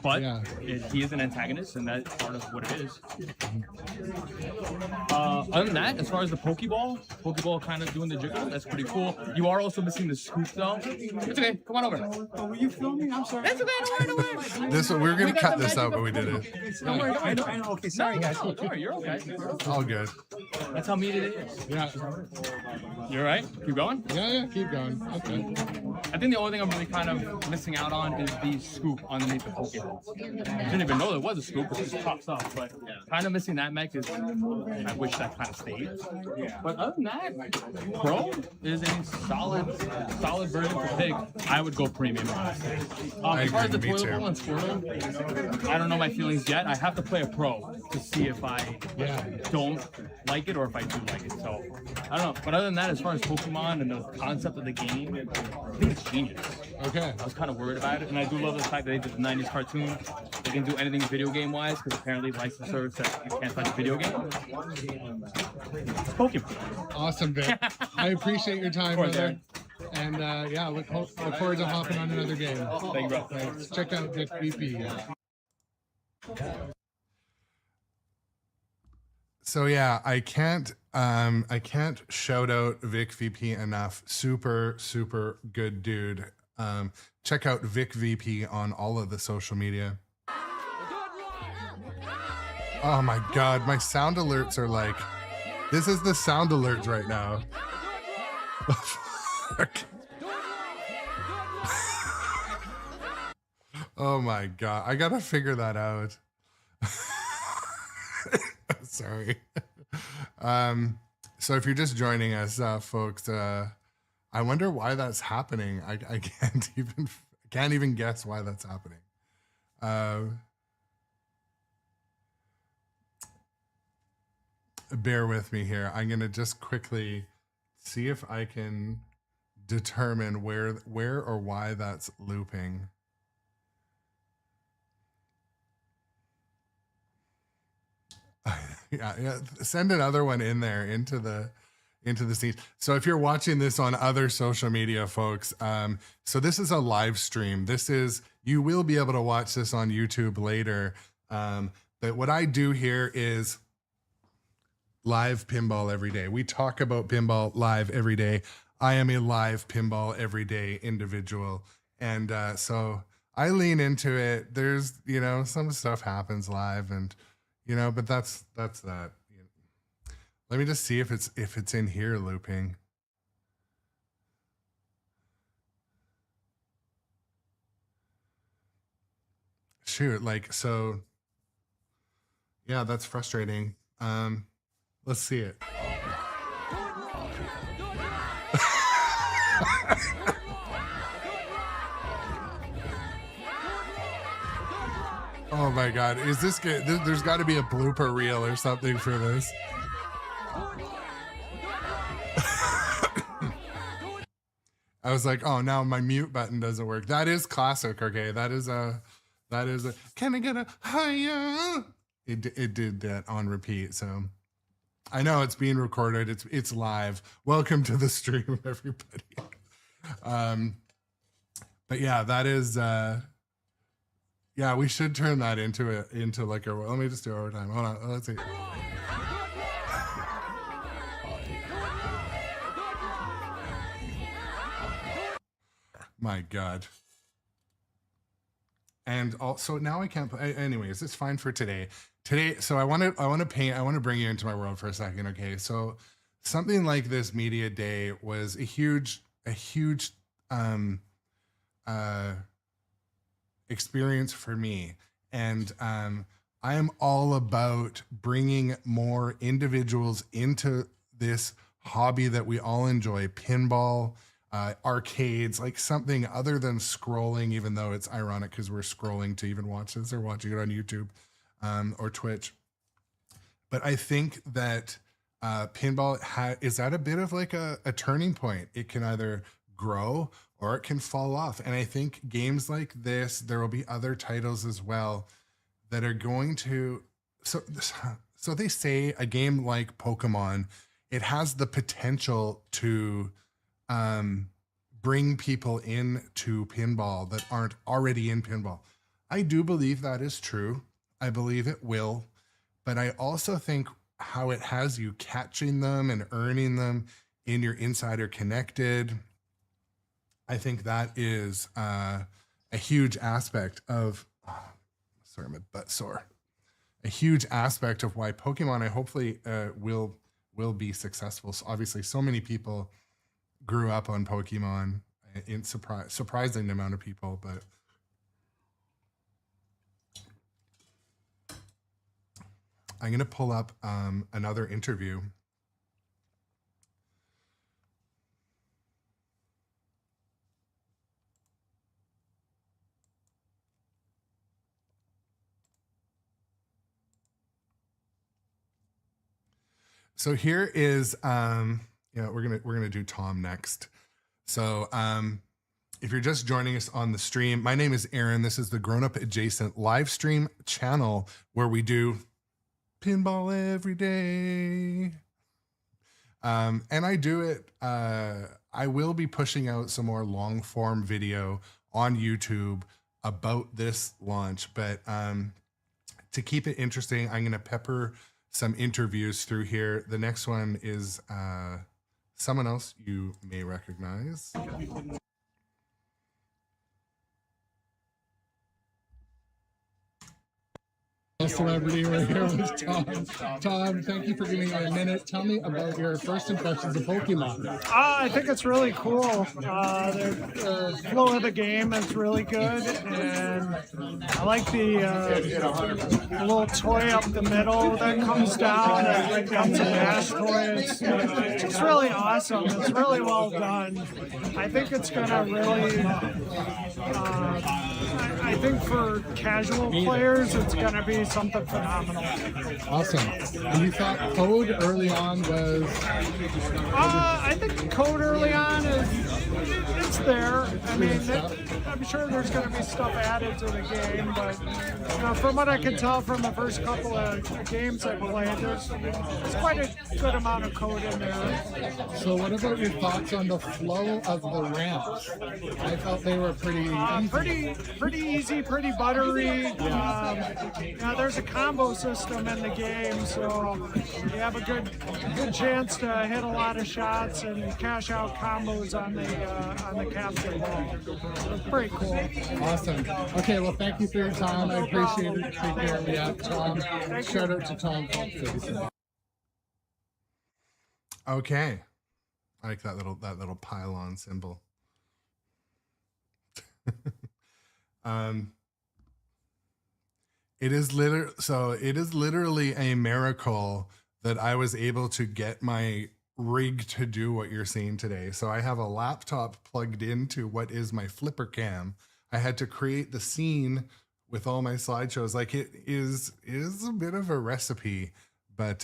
But Yeah. he is an antagonist, and that's part of what it is. Other than that, as far as the Pokeball kind of doing the jiggle, that's pretty cool. You are also missing the scoop, though. It's okay. Come on over. Oh, were you filming? I'm sorry. It's okay. Don't worry. This one, we're gonna cut this out, but we did it. Don't worry. I know. Okay, sorry, guys. Don't worry. You're okay. All good. That's how media it is. Yeah. You're right. Keep going. Yeah, keep going. Okay. I think the only thing I'm really kind of missing out on is the scoop underneath the Pokemon. I didn't even know there was a scoop. It just pops up. But kind of missing that mech is, I wish that kind of stayed. But other than that, Pro is a solid version for Pig. I would go premium. As far as the agree, me toilet too. bowl and Squirtle, I don't know my feelings yet. I have to play a Pro to see if I don't like it or if I do like it. So I don't know. But other than that, as far as Pokemon and the concept of the game, I think it's genius. Okay. I was kind of worried about it, and I do love the fact that they did the 90s cartoon. They can do anything video game wise, because apparently licensors said you can't touch a video game. It's Pokemon. Awesome, Vic. I appreciate your time, course, brother. And yeah, look forward to hopping on another game. Thank you, bro. Thanks. Check out Vic VP. So yeah, I can't shout out Vic VP enough. Super good dude. Check out Vic VP on all of the social media. Oh my god, my sound alerts are like, this is the sound alerts right now. Oh my god, I gotta figure that out. Sorry. So if you're just joining us, folks, I wonder why that's happening. I can't even guess why that's happening. Bear with me here. I'm gonna just quickly see if I can determine where or why that's looping. Yeah, send another one in there into the scene. So if you're watching this on other social media, folks, so this is a live stream. You will be able to watch this on YouTube later. But what I do here is live pinball every day. We talk about pinball live every day. I am a live pinball every day individual. And so I lean into it. There's, some stuff happens live and, but that's that. Let me just see if it's in here looping. Shoot, so yeah, that's frustrating. Let's see it. Oh my god, is this good? There's got to be a blooper reel or something for this. I was like, oh, now my mute button doesn't work. That is classic. Okay, that is a. Can I get a higher? It did that on repeat. So I know it's being recorded. It's live. Welcome to the stream, everybody. But yeah, that is. Yeah, we should turn that into like a. Let me just do it over time. Hold on. Let's see. My God. And also now I can't play. Anyways, it's fine for today. So I want to bring you into my world for a second. Okay. So something like this media day was a huge experience for me. And I am all about bringing more individuals into this hobby that we all enjoy, pinball, arcades, like something other than scrolling, even though it's ironic because we're scrolling to even watch this or watching it on YouTube or Twitch. But I think that pinball is at a bit of like a turning point. It can either grow or it can fall off. And I think games like this, there will be other titles as well that are going to, so they say a game like Pokémon, it has the potential to bring people into pinball that aren't already in pinball. I do believe that is true. I believe it will, but I also think how it has you catching them and earning them in your Insider Connected, I think that is a huge aspect of, sorry, my butt sore. A huge aspect of why Pokemon, I hopefully will will be successful. So obviously, so many people grew up on Pokemon, in surprising amount of people, but I'm going to pull up another interview. So here is we're gonna do Tom next. So if you're just joining us on the stream, my name is Aaron. This is the Grown Up Adjacent live stream channel where we do pinball every day. And I do it. I will be pushing out some more long form video on YouTube about this launch, but to keep it interesting, I'm going to pepper some interviews through here. The next one is someone else you may recognize. Celebrity, we're here with Tom. Tom, thank you for giving me a minute. Tell me about your first impressions of Pokemon. I think it's really cool. The flow of the game is really good, and I like the little toy up the middle that comes down and becomes a dash toy. It's really awesome. It's really well done. I think it's gonna really. I think for casual players, it's gonna be something phenomenal. Awesome. And you thought code early on was? I think code early on it's there. I mean, I'm sure there's going to be stuff added to the game, but from what I can tell from the first couple of games I played, there's quite a good amount of code in there. So what about your thoughts on the flow of the ramps? I felt they were pretty easy. Pretty easy, pretty buttery. There's a combo system in the game, so you have a good chance to hit a lot of shots and cash out combos on the capture ball. So it's pretty cool. Awesome. Okay, well, thank you for your time. I appreciate it. Take care of me out, Tom. Shout out to Tom. Okay, I like that little pylon symbol. It is literally a miracle that I was able to get my rig to do what you're seeing today. So I have a laptop plugged into what is my flipper cam. I had to create the scene with all my slideshows. Like it is a bit of a recipe, but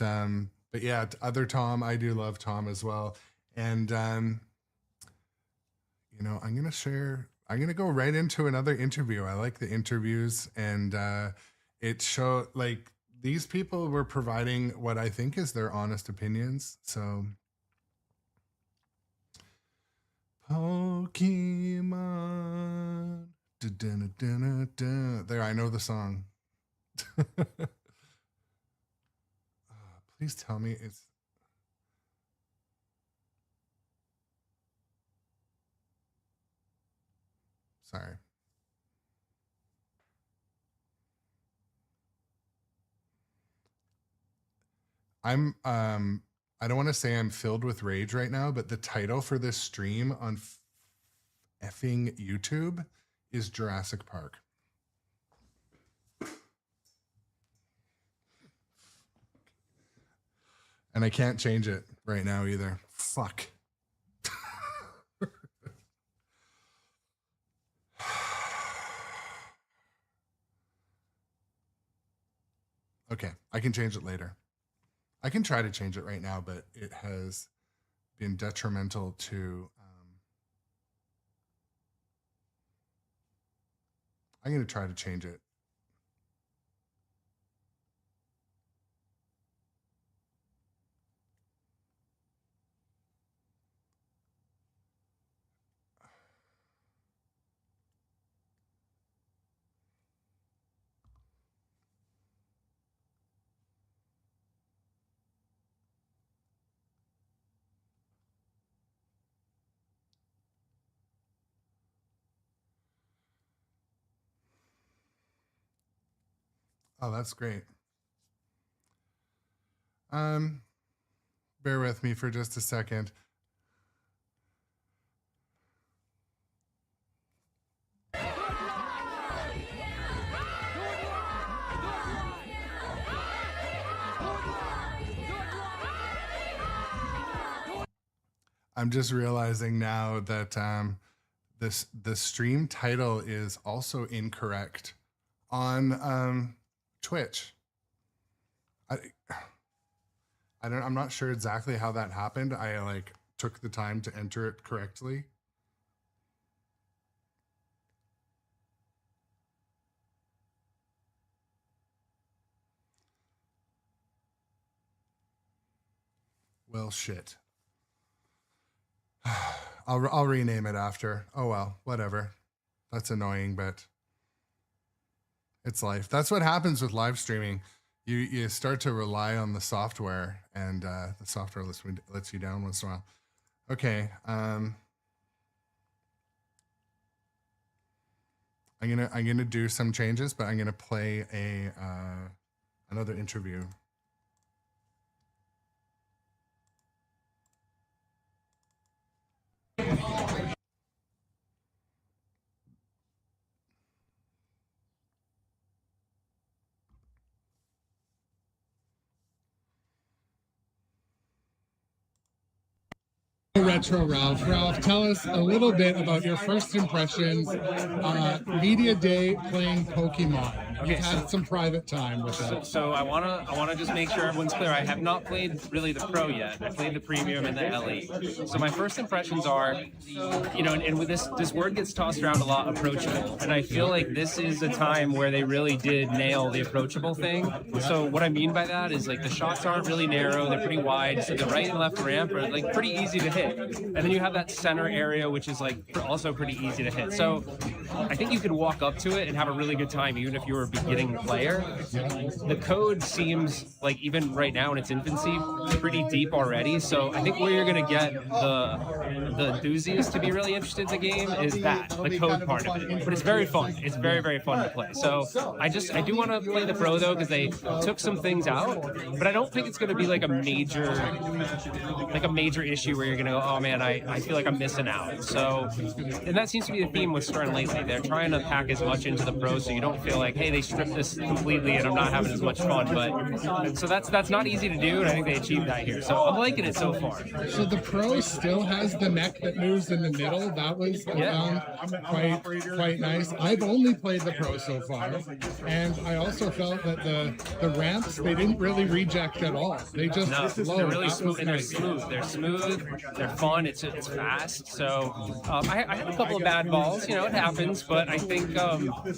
yeah, other Tom, I do love Tom as well. And I'm gonna go right into another interview. I like the interviews, and it showed like these people were providing what I think is their honest opinions. So Pokemon. There, I know the song. Please tell me it's. Sorry. I don't want to say I'm filled with rage right now, but the title for this stream on effing YouTube is Jurassic Park. And I can't change it right now either. Fuck. Okay, I can change it later. I can try to change it right now, but it has been detrimental to. I'm going to try to change it. Oh, that's great. Bear bear with me for just a second. I'm just realizing now that the stream title is also incorrect on Twitch. I'm not sure exactly how that happened. I like took the time to enter it correctly. Well, shit. I'll rename it after. Oh well, whatever. That's annoying, but it's life. That's what happens with live streaming. You start to rely on the software, and the software lets you down once in a while. Okay. I'm gonna do some changes, but I'm gonna play another interview. Retro Ralph. Ralph, tell us a little bit about your first impressions, media day playing Pokemon. You've had some private time with it. So I wanna just make sure everyone's clear. I have not played really the Pro yet. I played the Premium and the LE. So my first impressions are, you know, and with this word gets tossed around a lot, approachable. And I feel like this is a time where they really did nail the approachable thing. So what I mean by that is like the shots aren't really narrow, they're pretty wide. So the right and left ramp are like pretty easy to hit. And then you have that center area, which is like also pretty easy to hit. So I think you could walk up to it and have a really good time, even if you were a beginning player. The code seems like, even right now in its infancy, pretty deep already. So I think where you're going to get the enthusiasts to be really interested in the game is the code part of it. But it's very fun. It's very, very fun to play. So I do want to play the Pro though, because they took some things out, but I don't think it's going to be like a major issue where you're going to go, oh man, I feel like I'm missing out. So, and that seems to be the theme with Stern lately. They're trying to pack as much into the Pro so you don't feel like, hey, they stripped this completely and I'm not having as much fun. But so that's not easy to do, and I think they achieved that here. So I'm liking it so far. So the Pro still has the mech that moves in the middle. That was quite nice. I've only played the Pro so far, and I also felt that the ramps, they didn't really reject at all. They just flowed. They're really smooth, and they're smooth. They're fun. It's fast. So I had a couple of bad balls. You know, it happens, but I think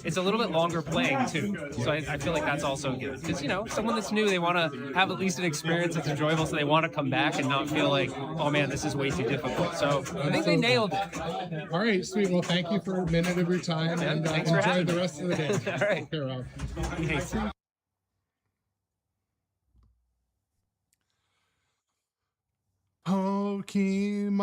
it's a little bit longer playing too. So I feel like that's also good, because, you know, someone that's new, they want to have at least an experience that's enjoyable, so they want to come back and not feel like, oh man, this is way too difficult. So I think they nailed it. All right, sweet. Well, thank you for a minute of your time, and enjoy the rest of the day. All right. Here, Rob. Thanks. Pokemon.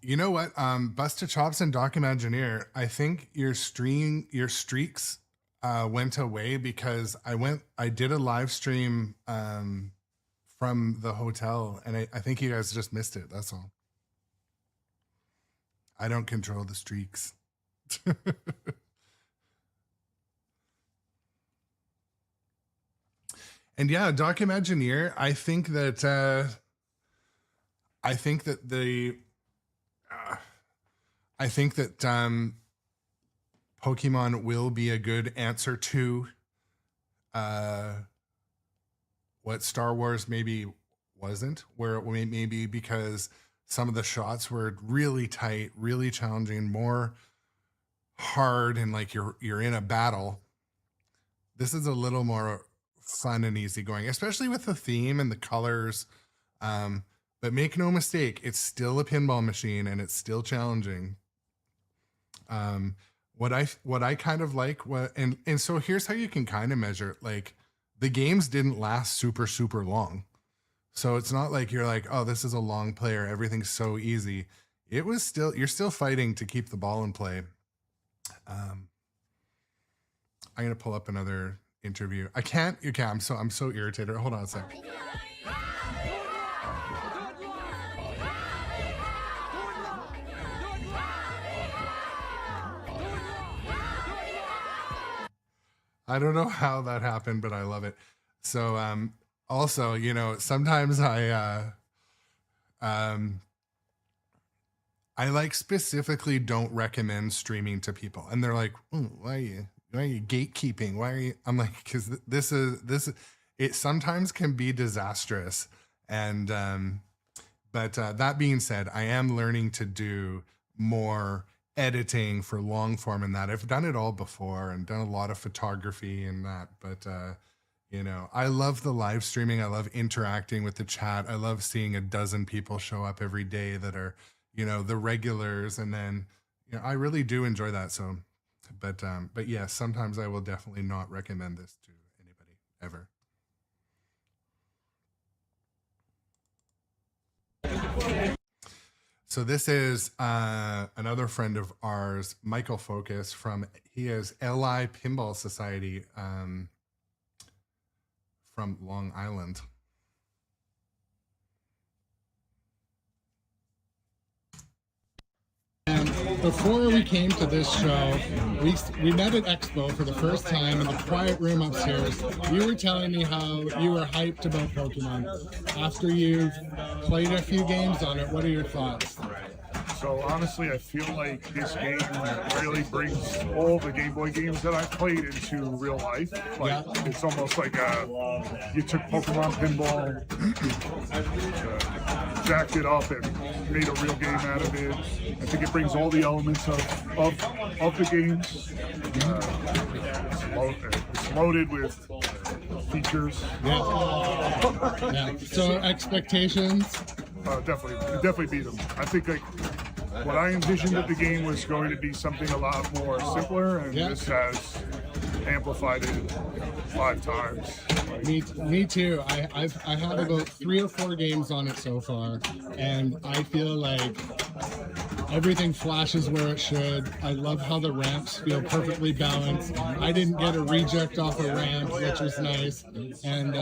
You know what? Busta Chops and Doc Imagineer, I think your streaks went away because I did a live stream from the hotel, and I think you guys just missed it. That's all. I don't control the streaks. And yeah, Doc Imagineer, I think that Pokemon will be a good answer to what Star Wars maybe wasn't, where it maybe because some of the shots were really tight, really challenging, more hard, and like you're in a battle. This is a little more fun and easygoing, especially with the theme and the colors. But make no mistake, it's still a pinball machine and it's still challenging. What I kind of like, and so here's how you can kind of measure it. Like, the games didn't last super long, so it's not like you're like, oh, this is a long player, everything's so easy. It was still, you're still fighting to keep the ball in play. I'm gonna pull up another interview. I can't. You can. I'm so irritated. Hold on a sec. I don't know how that happened, but I love it. So also, you know, sometimes I like specifically don't recommend streaming to people, and they're like, why are you gatekeeping? Why are you? I'm like, because this is it sometimes can be disastrous. And but that being said, I am learning to do more editing for long form and that. I've done it all before and done a lot of photography and that, but you know, I love the live streaming. I love interacting with the chat. I love seeing a dozen people show up every day that are, you know, the regulars. And then, you know, I really do enjoy that. So, but yes, sometimes I will definitely not recommend this to anybody ever. So this is another friend of ours, Michael Focus he is LI Pinball Society from Long Island. And before we came to this show, we met at Expo for the first time in the quiet room upstairs. You were telling me how you were hyped about Pokemon. After you've played a few games on it, what are your thoughts? So honestly, I feel like this game really brings all the Game Boy games that I've played into real life. Like, it's almost like you took Pokemon Pinball, jacked it up, and made a real game out of it. I think it brings all the elements of the games. It's loaded with features. Yeah. So expectations? Definitely beat them. I think like what I envisioned that the game was going to be something a lot more simpler, and this has amplified it 5 times. Me too. I have about 3 or 4 games on it so far, and I feel like everything flashes where it should. I love how the ramps feel perfectly balanced. I didn't get a reject off a ramp, which was nice. And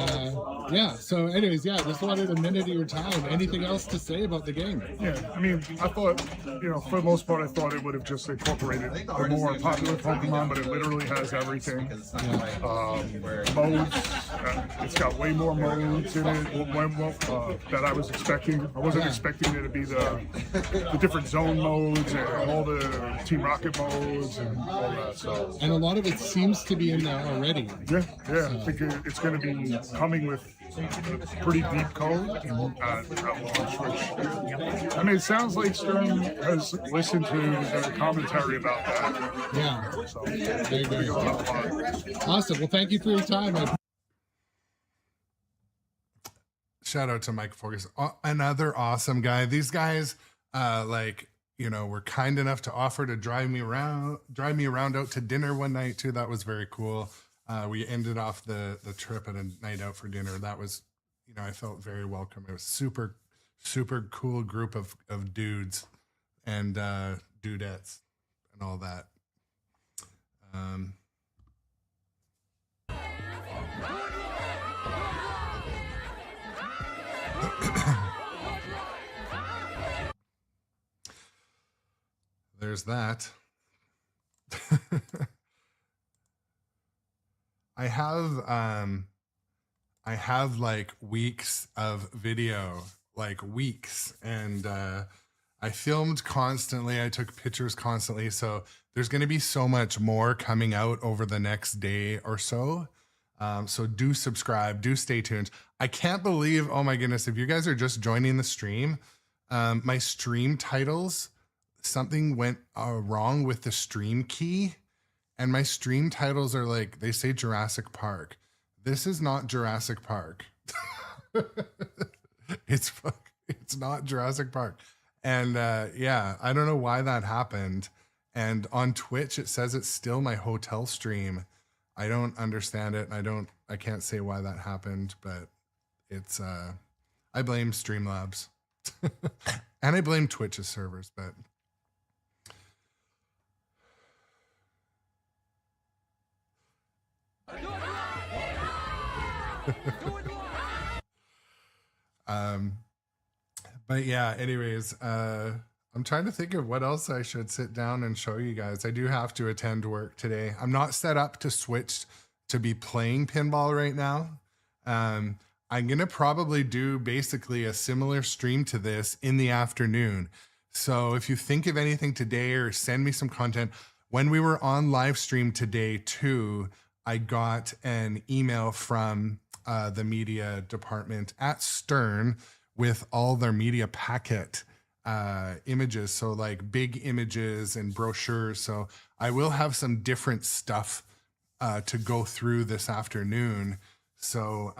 yeah, so anyways, yeah, just wanted a minute of your time. Anything else to say about the game? Yeah, I mean, I thought, you know, for the most part, I thought it would have just incorporated the more popular Pokemon, but it literally has everything. Modes, it's got way more modes in it that I was expecting. I wasn't expecting there to be the different zone modes and all the Team Rocket modes and all that. So, and a lot of it seems to be in there already. Yeah. I think it's going to be coming with a pretty deep code at launch, which, I mean, it sounds like Stern has listened to the commentary about that. Yeah. So, very awesome. Well, thank you for your time. Shout out to Mike Focus, another awesome guy. These guys, like, you know, were kind enough to offer to drive me around out to dinner one night too. That was very cool. We ended off the trip at a night out for dinner. That was, you know, I felt very welcome. It was super cool group of dudes and dudettes and all that. There's that. I have like weeks of video, like weeks, and I filmed constantly. I took pictures constantly. So there's going to be so much more coming out over the next day or so. So do subscribe, do stay tuned. I can't believe, oh my goodness, if you guys are just joining the stream, my stream titles, something went wrong with the stream key. And my stream titles are like, they say Jurassic Park. This is not Jurassic Park. It's not Jurassic Park. And yeah, I don't know why that happened. And on Twitch, it says it's still my hotel stream. I don't understand it. I can't say why that happened, but it's, I blame Streamlabs. And I blame Twitch's servers, but. But yeah, anyways, I'm trying to think of what else I should sit down and show you guys. I do have to attend work today. I'm not set up to switch to be playing pinball right now. I'm going to probably do basically a similar stream to this in the afternoon. So if you think of anything today or send me some content, when we were on live stream today too, I got an email from the media department at Stern with all their media packet images. So like big images and brochures. So I will have some different stuff to go through this afternoon. So,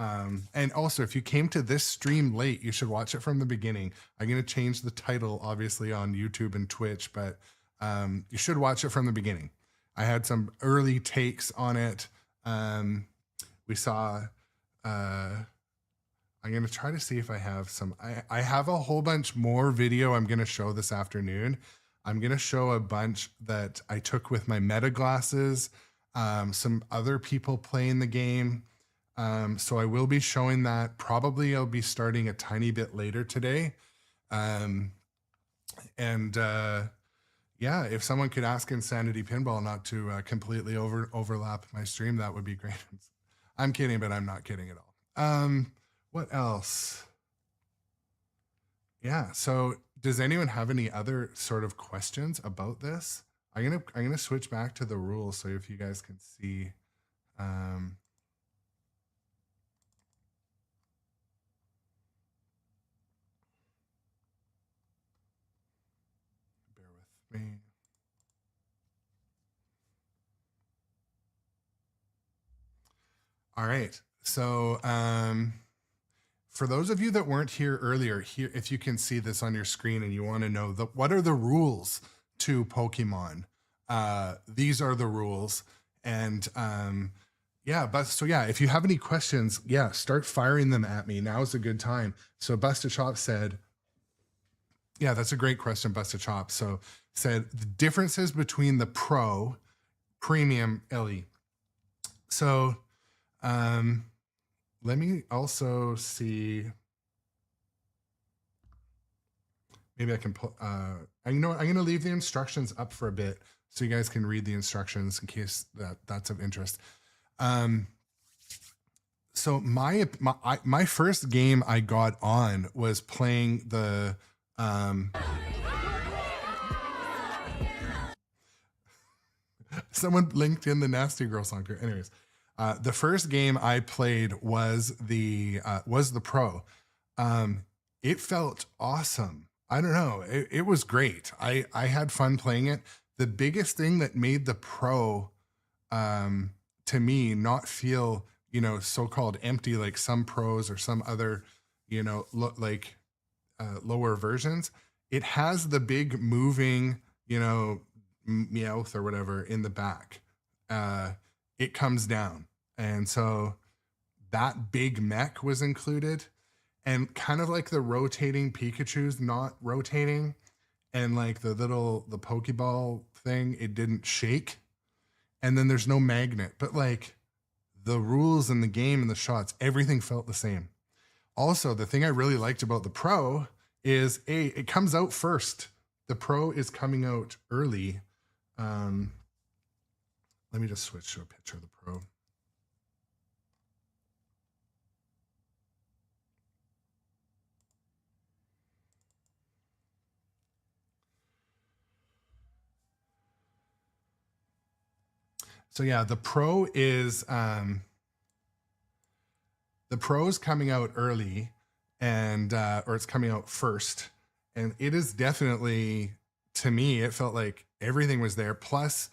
and also if you came to this stream late, you should watch it from the beginning. I'm going to change the title obviously on YouTube and Twitch, but you should watch it from the beginning. I had some early takes on it. We saw, I'm going to try to see if I have some, I have a whole bunch more video I'm going to show this afternoon. I'm going to show a bunch that I took with my meta glasses, some other people playing the game. So I will be showing that. Probably I'll be starting a tiny bit later today. Yeah, if someone could ask Insanity Pinball not to completely overlap my stream, that would be great. I'm kidding, but I'm not kidding at all. What else? Yeah, so does anyone have any other sort of questions about this? I'm gonna switch back to the rules so if you guys can see. Bear with me. All right. So for those of you that weren't here earlier, here, if you can see this on your screen and you want to know what are the rules to Pokemon, these are the rules. And yeah, but so yeah, if you have any questions, yeah, start firing them at me. Now is a good time. So Busted Chop said, yeah, that's a great question, Busted Chop. So said the differences between the Pro, Premium, LE. So let me also see. Maybe I can put, I'm going to leave the instructions up for a bit so you guys can read the instructions in case that's of interest. So my first game I got on was playing the, someone linked in the Nasty Girl song too. Anyways, the first game I played was the Pro. It felt awesome. I don't know. It was great. I had fun playing it. The biggest thing that made the Pro, to me, not feel, so-called empty like some pros or some other, lower versions. It has the big moving, Meowth or whatever in the back. It comes down. And so that big mech was included, and kind of like the rotating Pikachu's not rotating, and like the Pokeball thing, it didn't shake. And then there's no magnet, but like the rules in the game and the shots, everything felt the same. Also, the thing I really liked about the Pro is it comes out first. The Pro is coming out early. Let me just switch to a picture of the Pro. So yeah, the Pro is coming out early, and or it's coming out first, and it is definitely, to me, it felt like everything was there. Plus,